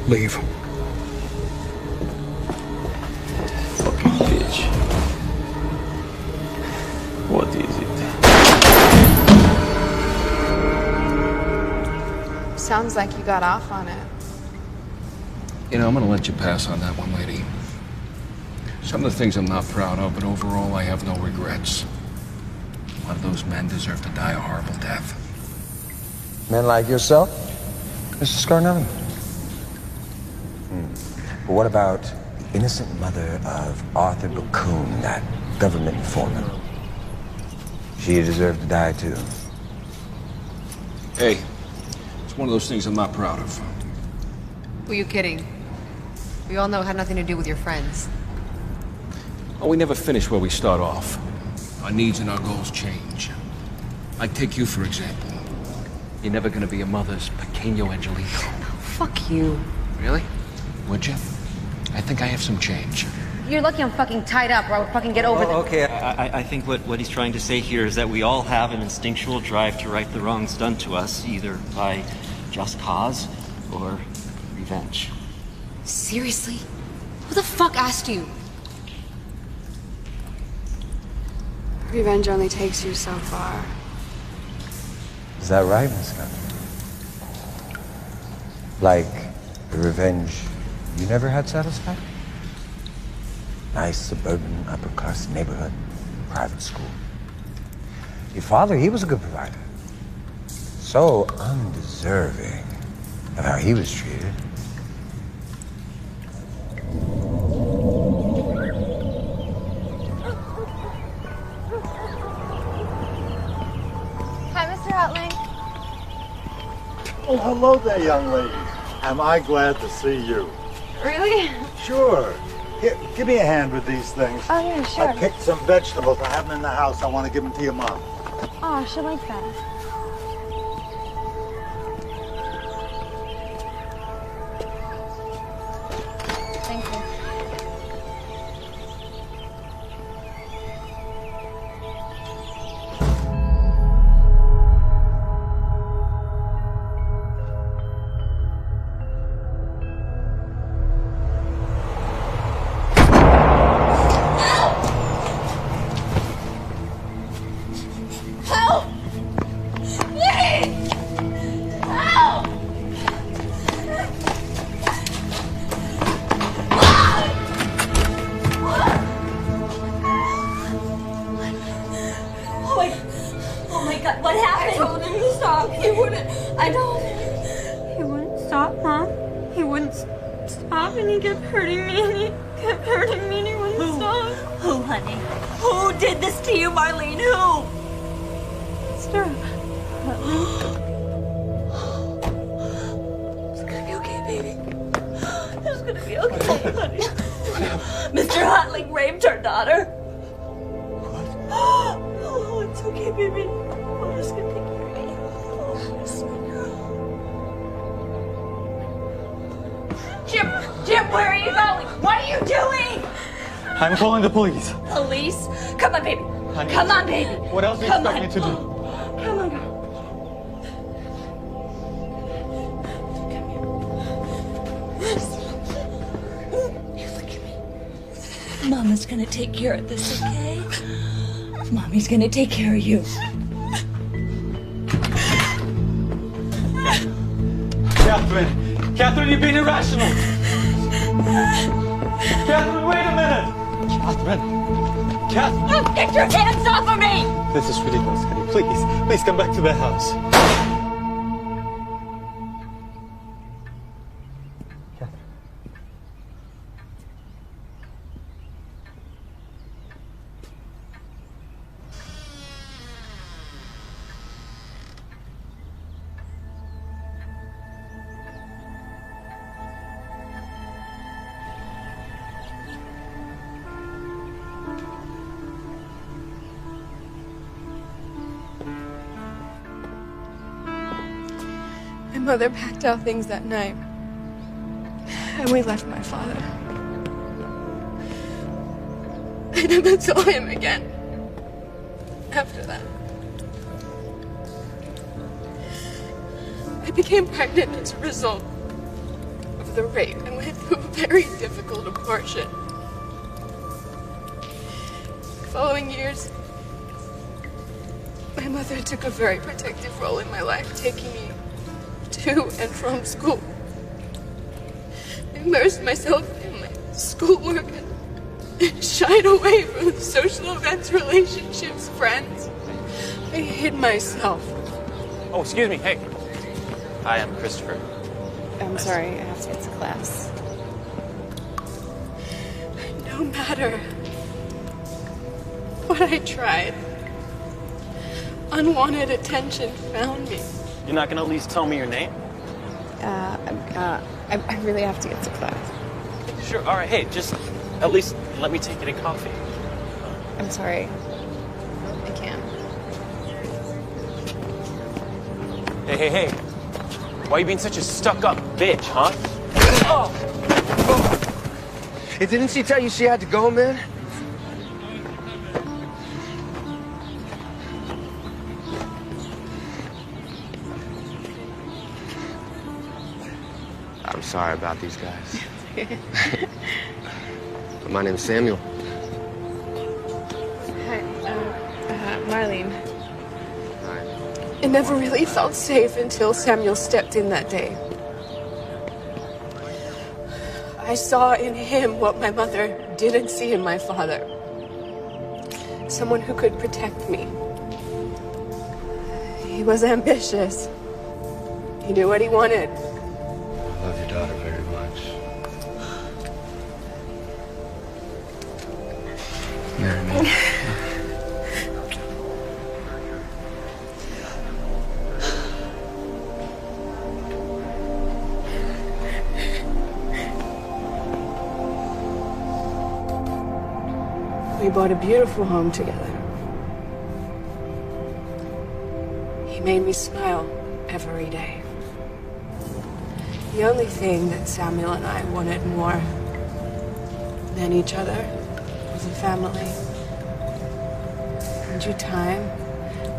Leave. bitch. What is it? Sounds like you got off on it. You know, I'm gonna let you pass on that one, lady. Some of the things I'm not proud of, but overall I have no regrets. A lot of those men deserve to die a horrible death. Men like yourself, Mr. Scarnelli? But what about the innocent mother of Arthur Baccoon, that government informant? She deserved to die too. Hey, it's one of those things I'm not proud of. Who are you kidding? We all know it had nothing to do with your friends. Oh, we never finish where we start off. Our needs and our goals change. Like take you, for example. You're never gonna be a mother's pequeño angelito. Fuck you. Really? Would you? I think I have some change. You're lucky I'm fucking tied up or I would fucking get over Okay, I think what he's trying to say here is that we all have an instinctual drive to right the wrongs done to us, either by just cause or revenge. Seriously? Who the fuck asked you? Revenge only takes you so far. Is that right, Miss Gunn? Like the revenge you never had satisfied? Nice suburban upper-class neighborhood, private school. Your father, he was a good provider. So undeserving of how he was treated. Hi, Mr. Hotling. Well, hello there, young lady. Am I glad to see you? Really? Sure. Here, give me a hand with these things. Oh, yeah, sure. I picked some vegetables. I have them in the house. I want to give them to your mom. Oh, she likes that. Thank you. Help! Please! Help! Oh my God, what happened? I told him to stop. He wouldn't. I told him. He wouldn't stop, Mom. He wouldn't stop, and he kept hurting me, and he kept hurting me, and he wouldn't stop. Who, honey? Who did this to you, Marlene? Who? Mr. Hutland. It's gonna be okay, baby. It's gonna be okay, honey. Mr. Hotling raped our daughter. What? Oh, it's okay, baby. I'm just gonna take care of you. Oh, sweet girl. Jim, where are you going? What are you doing? I'm calling the police. Police? Come on, baby. Honey, Come on, baby. What else do you Come expect on. me to do? Come on, girl. Mama's gonna take care of this, okay? Mommy's gonna take care of you. Catherine! Catherine, you're being irrational! Catherine, wait a minute! Catherine! Catherine! Get your hands off of me! This is ridiculous, honey. Please come back to the house. My mother packed our things that night, and we left my father. I never saw him again after that. I became pregnant as a result of the rape and went through a very difficult abortion. following years, my mother took a very protective role in my life, taking me to and from school. I immersed myself in my schoolwork and shied away from the social events, relationships, friends. I hid myself. Oh, excuse me. Hey. Hi, I'm Christopher. I'm sorry, I have to get to class. No matter what I tried, unwanted attention found me. You're not gonna at least tell me your name? I really have to get to class. Sure. All right. Hey, just at least let me take you to coffee. I'm sorry. I can't. Hey. Why are you being such a stuck-up bitch, huh? Hey, didn't she tell you she had to go, man? I'm sorry about these guys. My name's Samuel. Hi, Marlene. It never really felt safe until Samuel stepped in that day. I saw in him what my mother didn't see in my father. Someone who could protect me. He was ambitious. He knew what he wanted. I love your daughter very much. Marry me. We bought a beautiful home together. He made me smile every day. The only thing that Samuel and I wanted more than each other was a family. In due time,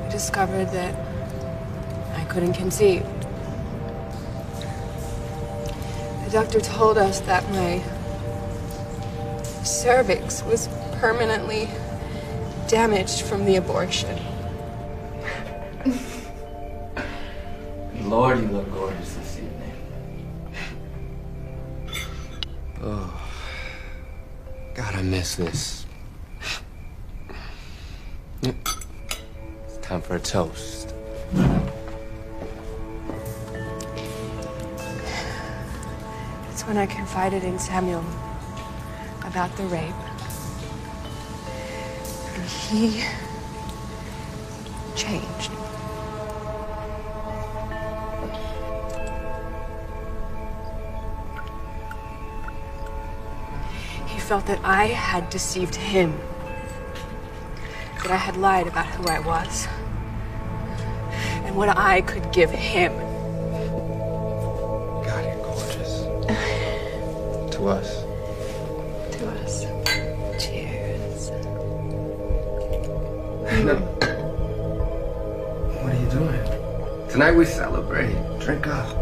we discovered that I couldn't conceive. The doctor told us that my cervix was permanently damaged from the abortion. Lord, you look gorgeous this evening. Oh, God, I miss this. It's time for a toast. It's when I confided in Samuel about the rape. And he changed. He felt that I had deceived him, that I had lied about who I was, and what I could give him. God, you're gorgeous. To us. To us. Cheers. No. What are you doing? Tonight we celebrate. Drink up.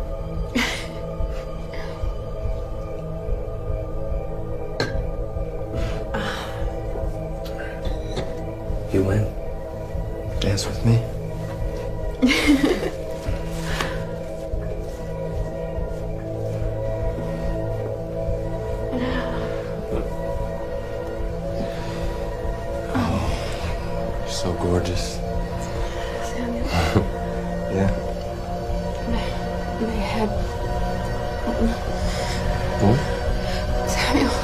You win. Dance with me. Oh, you're so gorgeous. Samuel. Yeah. My head. Who? Samuel.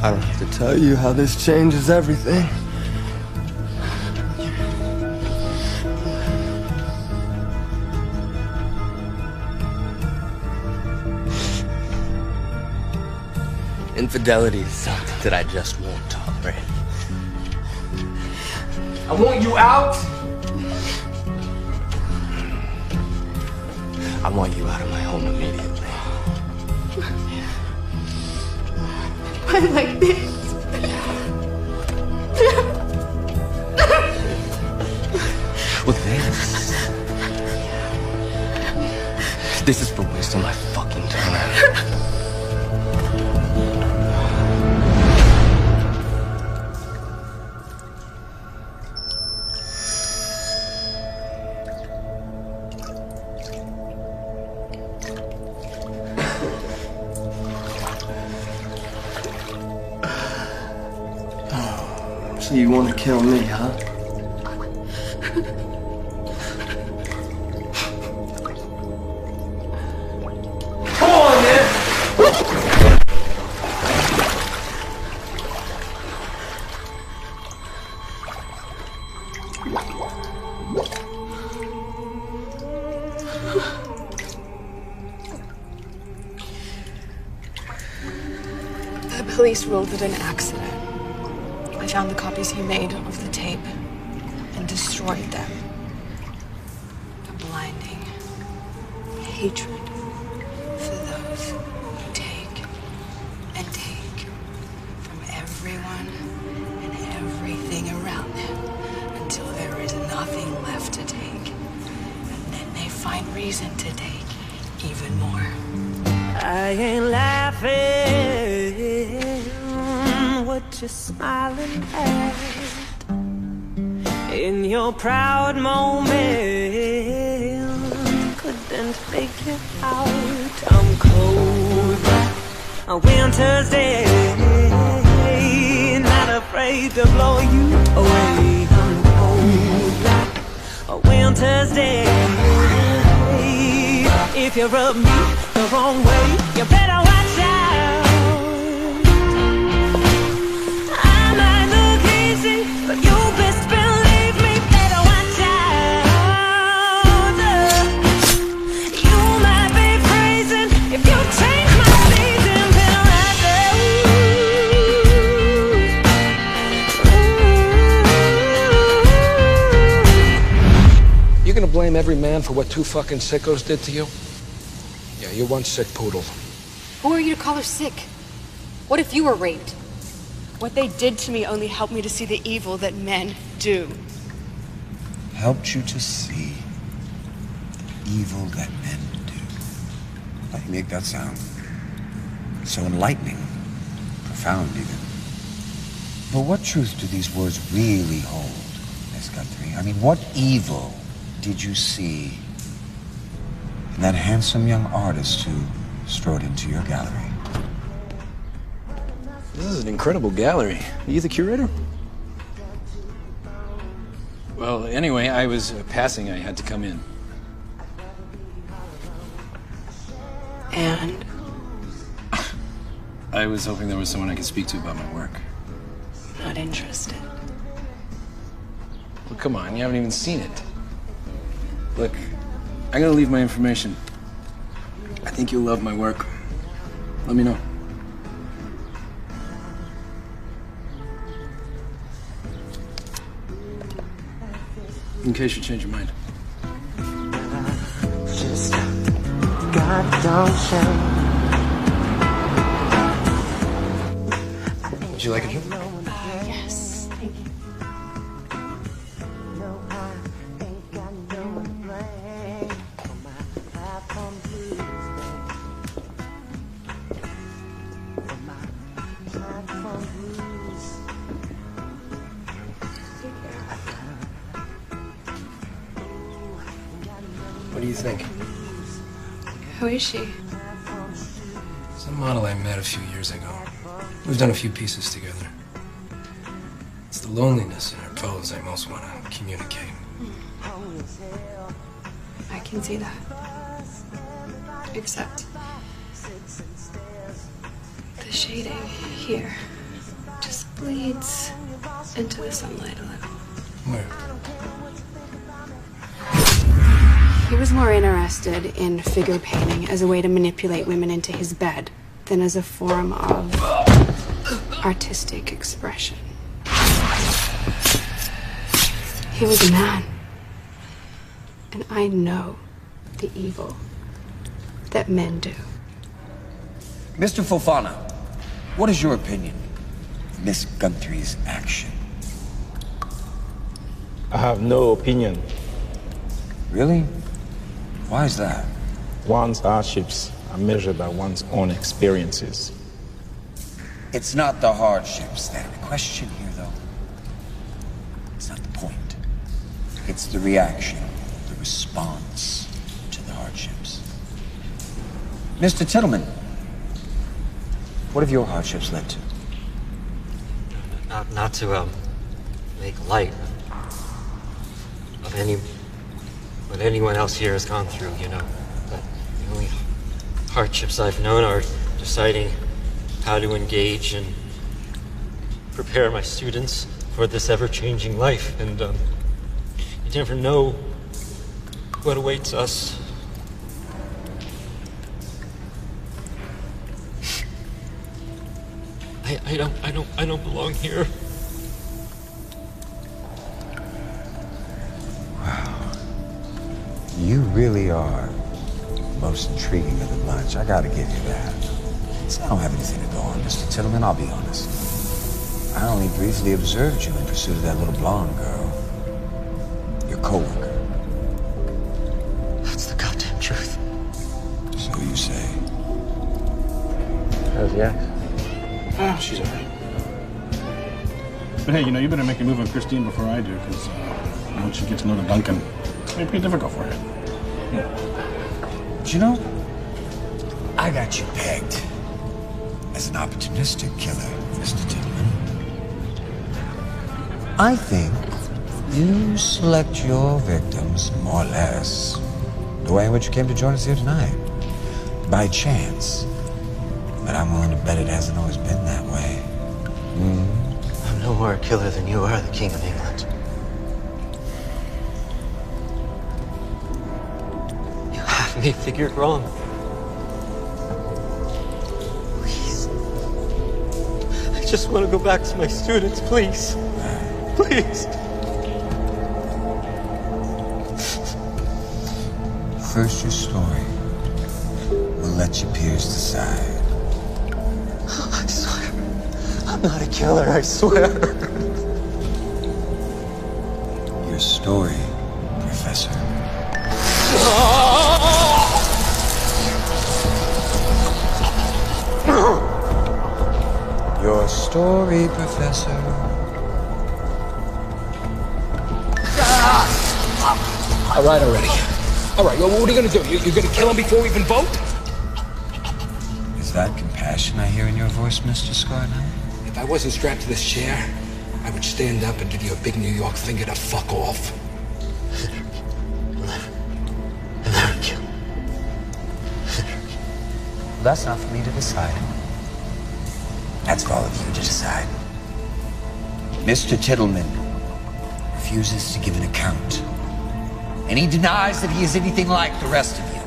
I don't have to tell you how this changes everything. Infidelity is something that I just won't tolerate. I want you out. I want you out of my home immediately. Why like this? Well, this is for wasting my fucking time. So you want to kill me, huh? Come on, man! The police ruled it an accident. I found the copies he made of the tape and destroyed them. A blinding hatred for those who take and take from everyone and everything around them until there is nothing left to take. And then they find reason to take even more. I ain't laughing, what you smiling at? In your proud moment, couldn't figure out. I'm cold like a winter's day, not afraid to blow you away. I'm cold like a winter's day. If you rub me the wrong way, you better watch out. I might look easy, but you best believe me, better watch out. You might be freezing if you change my season, better watch out. You're gonna blame every man for what two fucking sickos did to you? Yeah, you're one sick poodle. Who are you to call her sick? What if you were raped? What they did to me only helped me to see the evil that men do. Helped you to see the evil that men do. How do you make that sound? So enlightening, profound even. But what truth do these words really hold, Miss Guthrie? I mean, what evil did you see in that handsome young artist who strode into your gallery? This is an incredible gallery. Are you the curator? Well, anyway, I was passing. I had to come in. And? I was hoping there was someone I could speak to about my work. Not interested. Well, come on, you haven't even seen it. Look, I'm gonna leave my information. I think you'll love my work. Let me know. In case you change your mind. Just God don't change. Would you like a drink? Yes, thank you. What do you think? Who is she? Some model I met a few years ago. We've done a few pieces together. It's the loneliness in her pose I most want to communicate. I can see that. Except the shading here. bleeds into the sunlight a little. Where? He was more interested in figure painting as a way to manipulate women into his bed than as a form of artistic expression. He was a man. And I know the evil that men do. Mr. Fofana, what is your opinion of Miss Guthrie's action? I have no opinion. Really? Why is that? One's hardships are measured by one's own experiences. It's not the hardships that are in question here, though. It's not the point. It's the reaction, the response to the hardships. Mr. Tittleman, what have your hardships led to? Not to make light of what anyone else here has gone through, you know. But the only hardships I've known are deciding how to engage and prepare my students for this ever-changing life. And you never know what awaits us. I don't belong here. Wow. You really are most intriguing of the bunch. I gotta give you that. So I don't have anything to go on, Mr. Tittleman, I'll be honest. I only briefly observed you in pursuit of that little blonde girl. Your co-worker. That's the goddamn truth. So you say. How's the ex? Ah, she's all right. But hey, you better make a move on Christine before I do, because once she gets to know the Duncan, it's going to be difficult for her. But you know, I got you pegged as an opportunistic killer, Mr. Tittleman. I think you select your victims more or less the way in which you came to join us here tonight. By chance. But I'm willing to bet it hasn't always been that way. I'm no more a killer than you are the King of England. You have me figured wrong. Please. I just want to go back to my students, please. Please. First your story. We'll let your peers decide. I swear. I'm not a killer, I swear. Your story, Professor. Your story, Professor. All right already. All right, well, what are you gonna do? You're gonna kill him before we even vote? Is that compassion I hear in your voice, Mr. Scarnell? If I wasn't strapped to this chair, I would stand up and give you a big New York finger to fuck off. Never kill. That's not for me to decide. That's for all of you to decide. Mr. Tittleman refuses to give an account. And he denies that he is anything like the rest of you.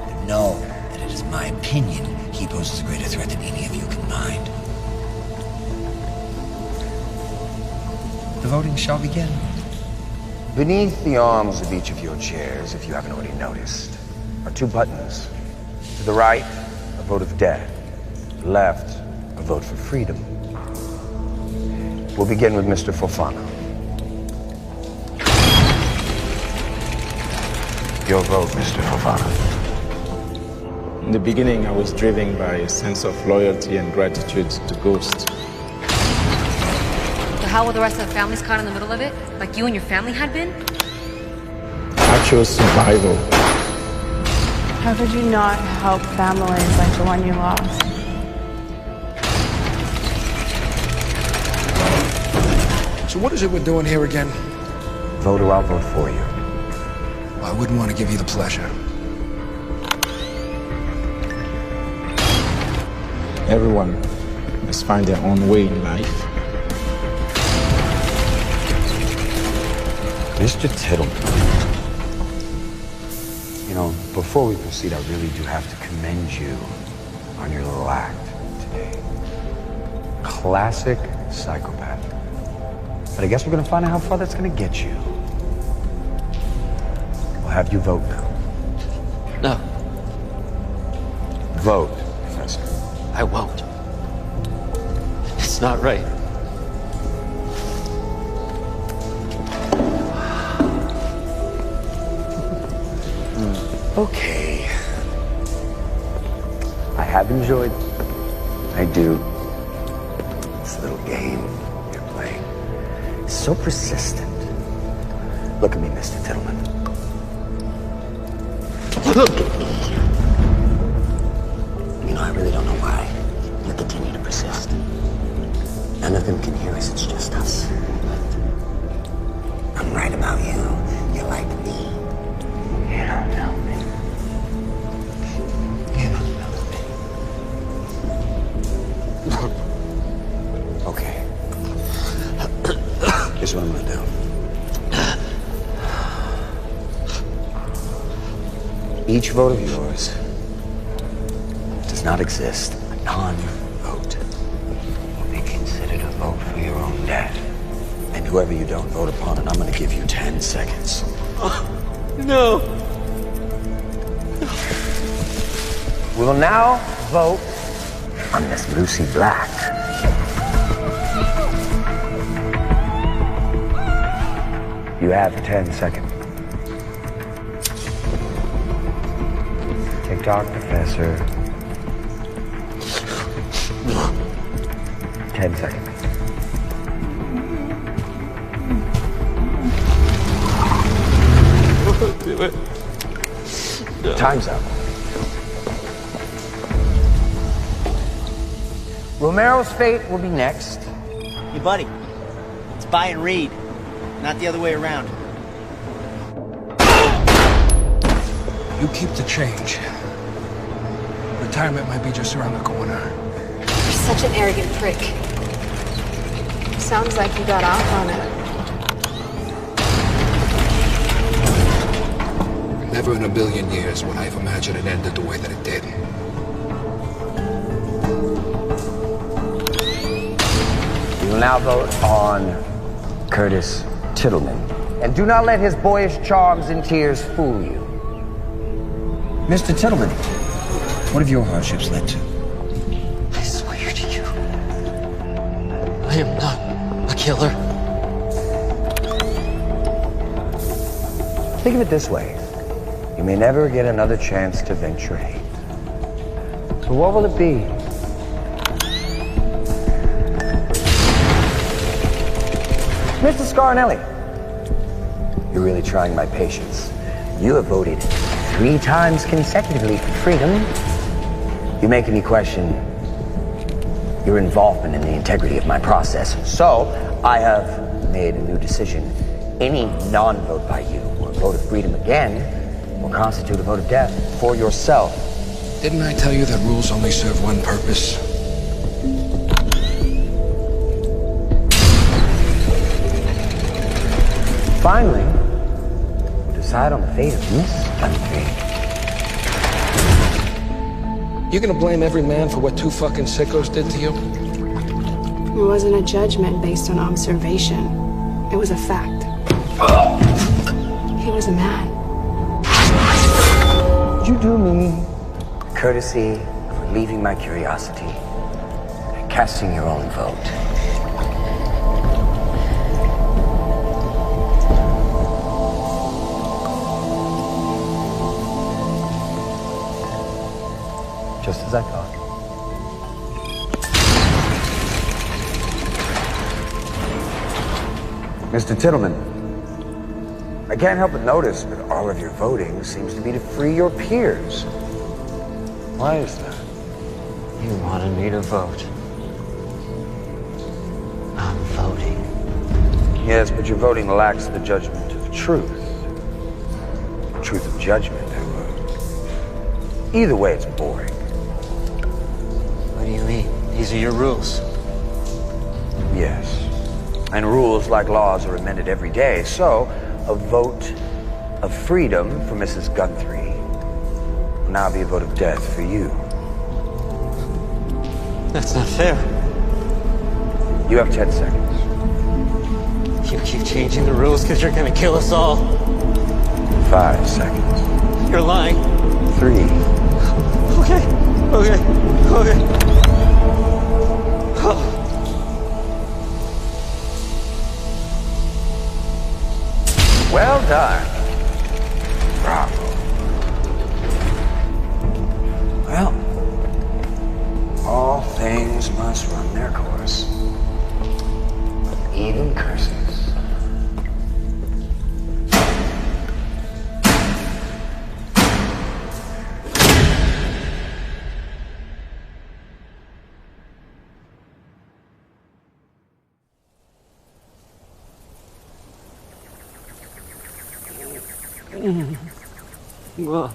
But know that it is my opinion he poses a greater threat than any of you combined. The voting shall begin. Beneath the arms of each of your chairs, if you haven't already noticed, are two buttons. To the right, a vote of death. To the left, a vote for freedom. We'll begin with Mr. Fofana. Your vote, Mr. Fofana. In the beginning, I was driven by a sense of loyalty and gratitude to Ghost. So how will the rest of the families caught in the middle of it? Like you and your family had been? I chose survival. How could you not help families like the one you lost? So what is it we're doing here again? Vote or I'll vote for you. I wouldn't want to give you the pleasure. Everyone must find their own way in life. Mr. Tittleman. You know, before we proceed, I really do have to commend you on your little act today. Classic psychopath. But I guess we're gonna find out how far that's gonna get you. We'll have you vote now. No. Vote, Professor. I won't. It's not right. Okay. I have enjoyed, I do, this little game you're playing. It's so persistent. Look at me, Mr. Tittleman. You know, I really don't know why you continue to persist. None of them can hear us, it's just us. I'm right about you. You're like me. You don't know me. You don't know me. Okay. Here's what I'm gonna do. Each vote of yours does not exist. A non-vote will be considered a vote for your own death. And whoever you don't vote upon, and I'm gonna give you 10 seconds. No. We will now vote on Miss Lucy Black. You have 10 seconds. TikTok, Professor. 10 seconds. Do it. No. Time's up. Romero's fate will be next. Hey, buddy. It's buy and read, not the other way around. You keep the change. Retirement might be just around the corner. You're such an arrogant prick. Sounds like you got off on it. Never in a billion years would I have imagined it ended the way that it did. We will now vote on Curtis Tittleman. And do not let his boyish charms and tears fool you. Mr. Tittleman, what have your hardships led to? I swear to you, I am not a killer. Think of it this way. You may never get another chance to vent your hate. So what will it be? Mr. Scarnelli, you're really trying my patience. You have voted 3 times consecutively for freedom. You're making me question your involvement in the integrity of my process. So, I have made a new decision. Any non-vote by you, or a vote of freedom again, will constitute a vote of death for yourself. Didn't I tell you that rules only serve one purpose? Finally, we'll decide on the fate of Miss Country. You gonna blame every man for what 2 fucking sickos did to you? It wasn't a judgment based on observation. It was a fact. He was a man. Would you do me the courtesy of relieving my curiosity and casting your own vote? Just as I thought. Mr. Tittleman, I can't help but notice that all of your voting seems to be to free your peers. Why is that? You wanted me to vote. I'm voting. Yes, but your voting lacks the judgment of truth. Truth of judgment, however. Either way, it's boring. What do you mean? These are your rules. Yes. And rules, like laws, are amended every day. So, a vote of freedom for Mrs. Guthrie will now be a vote of death for you. That's not fair. You have 10 seconds. You keep changing the rules because you're gonna kill us all. 5 seconds. You're lying. 3. Okay. Oh. Well done. Bravo. Well, all things must run their course. Even curses. Well.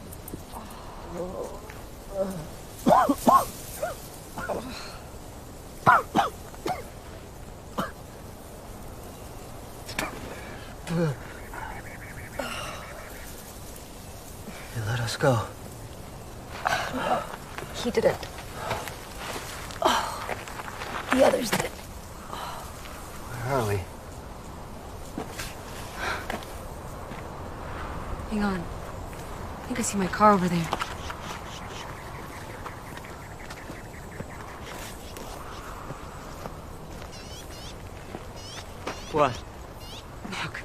You let us go. He didn't. The others did. Where are we? Hang on. I think I see my car over there. What? Look,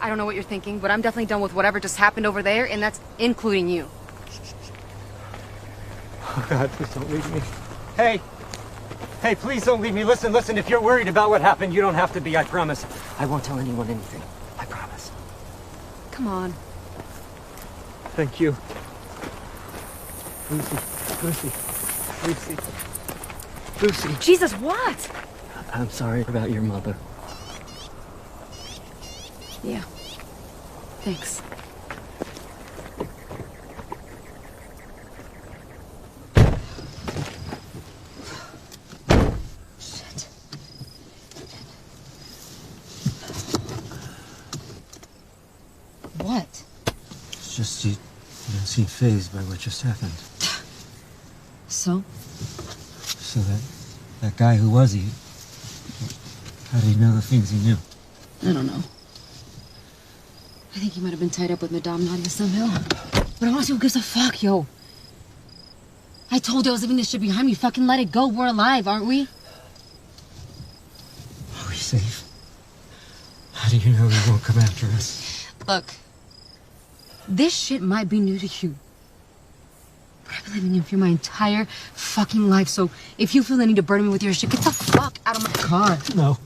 I don't know what you're thinking, but I'm definitely done with whatever just happened over there, and that's including you. Oh, God, please don't leave me. Hey! Hey, please don't leave me. Listen, if you're worried about what happened, you don't have to be, I promise. I won't tell anyone anything. I promise. Come on. Thank you. Lucy. Jesus, what? I'm sorry about your mother. Yeah. Thanks. Shit. What? It's just you don't seem fazed by what just happened. So? So that guy, who was he? How did he know the things he knew? I don't know. I think he might have been tied up with Madame Nadia somehow. But honestly, who gives a fuck, yo? I told you I was leaving this shit behind me. Fucking let it go. We're alive, aren't we? Are we safe? How do you know he won't come after us? Look. This shit might be new to you. But I've been living in fear my entire fucking life, so if you feel the need to burden me with your shit, get the fuck out of my car. No.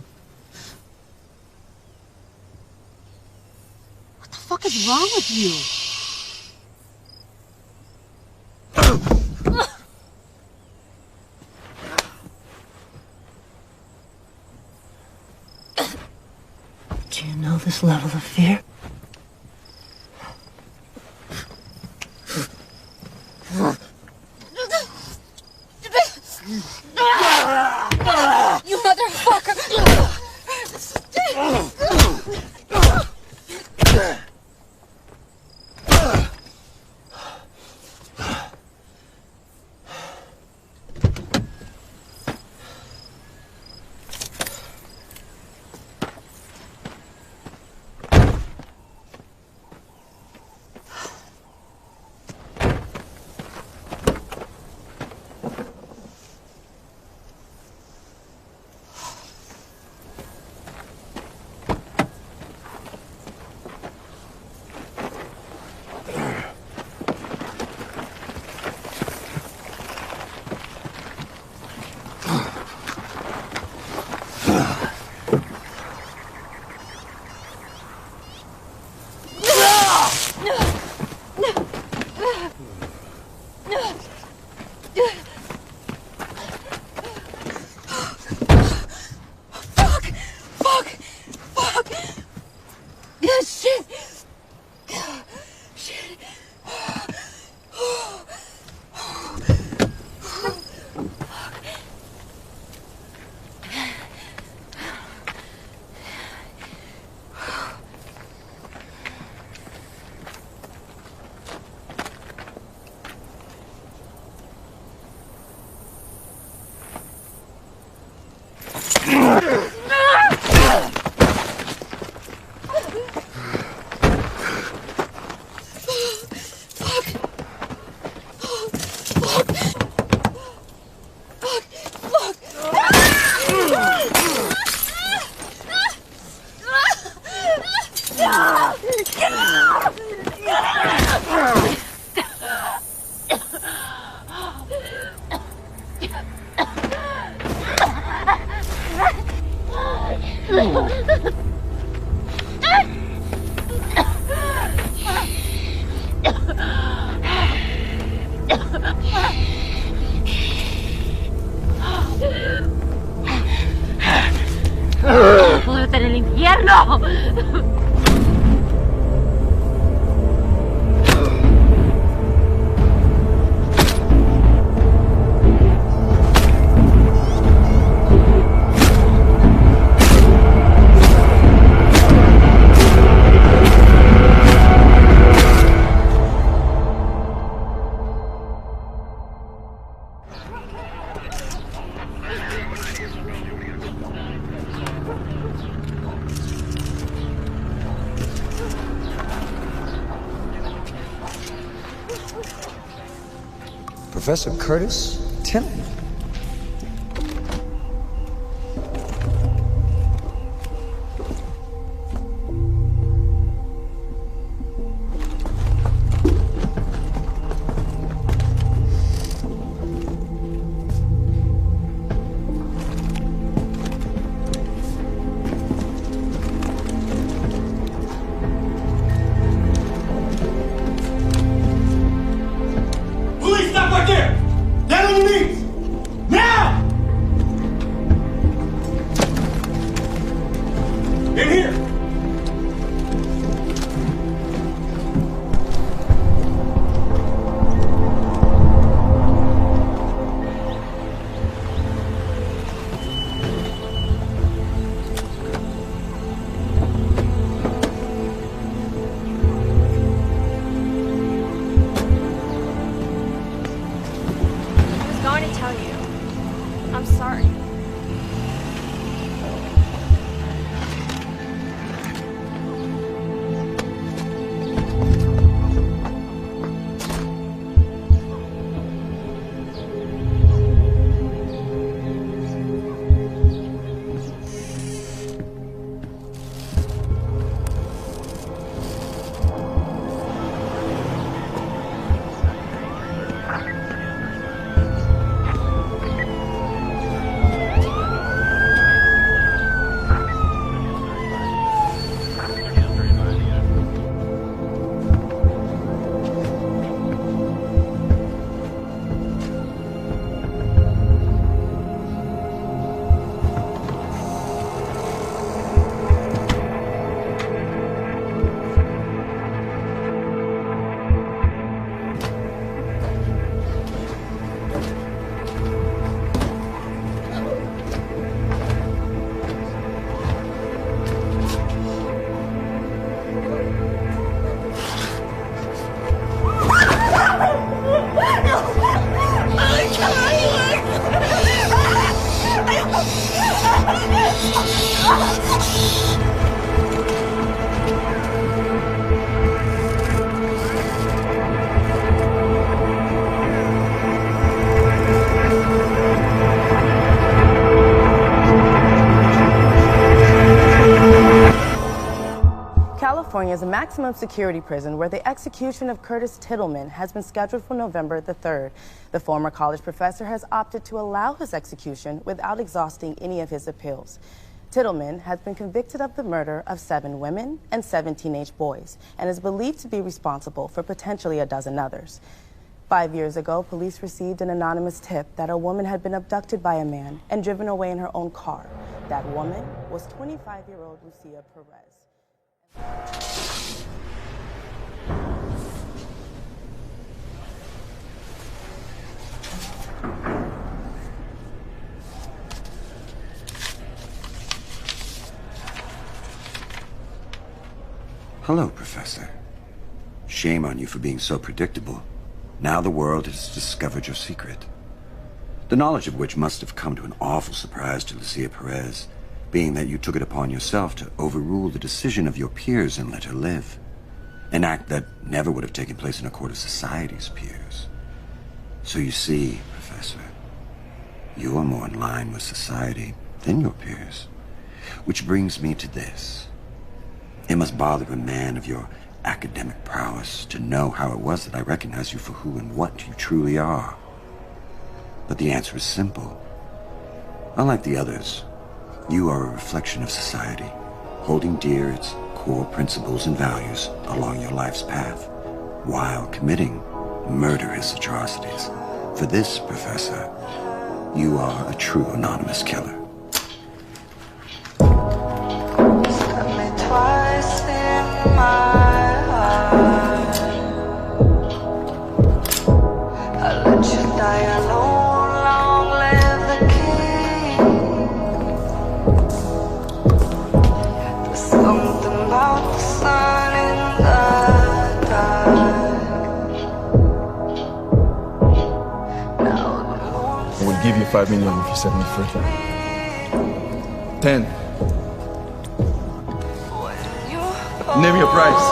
What the fuck is wrong with you? Do you know this level of fear? You motherfucker! No! Professor Curtis Tillman. Police, stop right there! Down on your knees! Now! In here! I was going to tell you. I'm sorry. California is a maximum security prison where the execution of Curtis Tillman has been scheduled for November the 3rd. The former college professor has opted to allow his execution without exhausting any of his appeals. Tillman has been convicted of the murder of 7 women and 7 teenage boys and is believed to be responsible for potentially a dozen others. 5 years ago, police received an anonymous tip that a woman had been abducted by a man and driven away in her own car. That woman was 25-year-old Lucia Perez. Hello, Professor. Shame on you for being so predictable. Now the world has discovered your secret. The knowledge of which must have come to an awful surprise to Lucia Perez, being that you took it upon yourself to overrule the decision of your peers and let her live. An act that never would have taken place in a court of society's peers. So you see, Professor, you are more in line with society than your peers. Which brings me to this. It must bother a man of your academic prowess to know how it was that I recognized you for who and what you truly are. But the answer is simple. Unlike the others, you are a reflection of society, holding dear its core principles and values along your life's path, while committing murderous atrocities. For this, Professor, you are a true anonymous killer. my heart. I let you die alone, long live the king. There's something about the sun in the dark. I will give you 5 million if you set me free. 10. Name your price.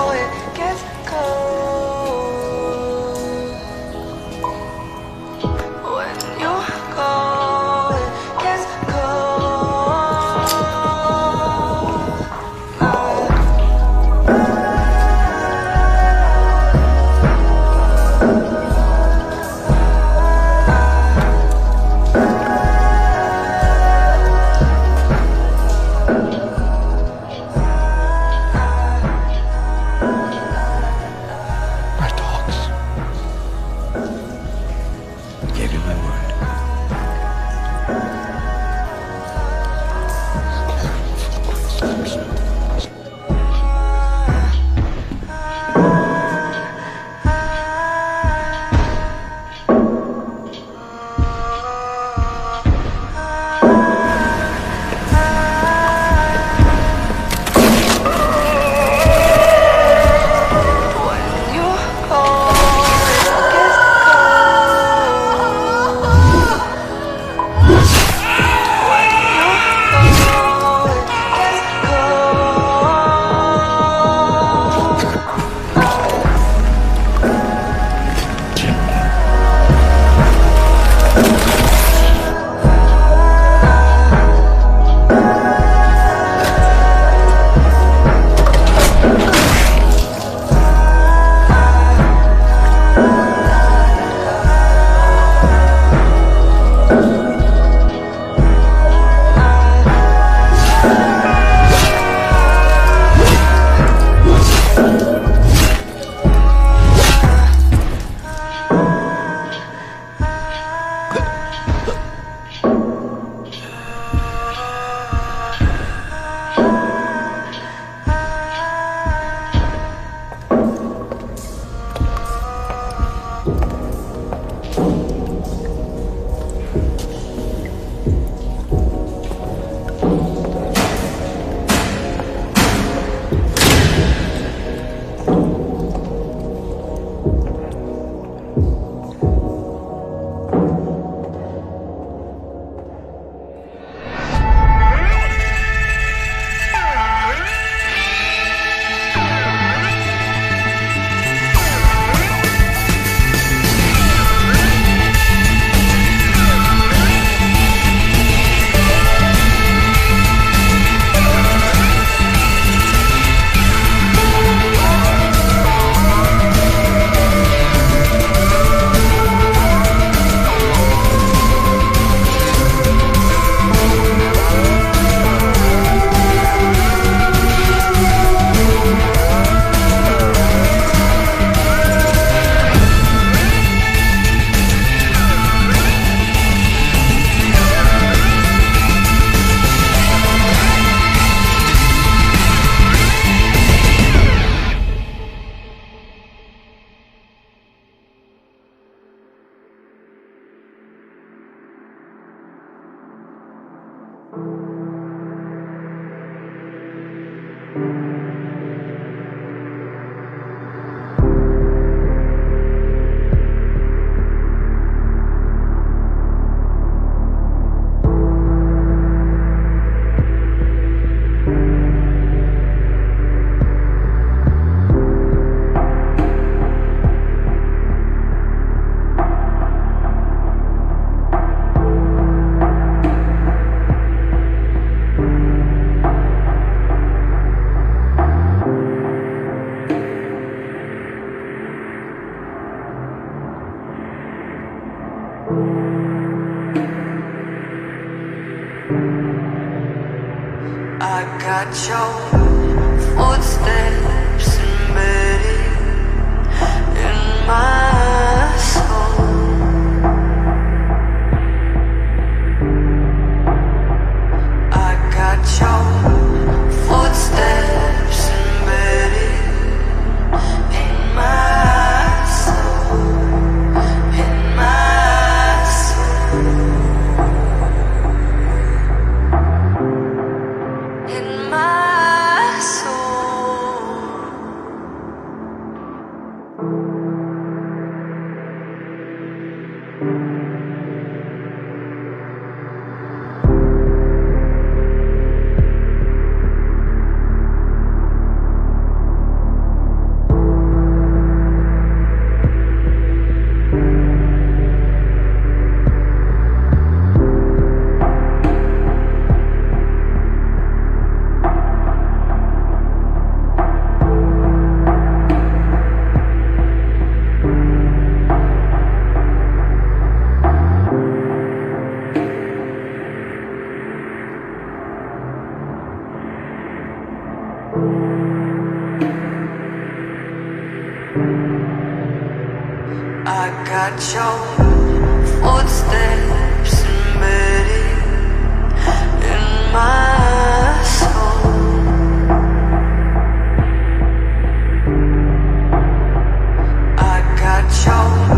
I got your footsteps embedded in my soul. I got your footsteps embedded I got your footsteps embedded in my soul. I got your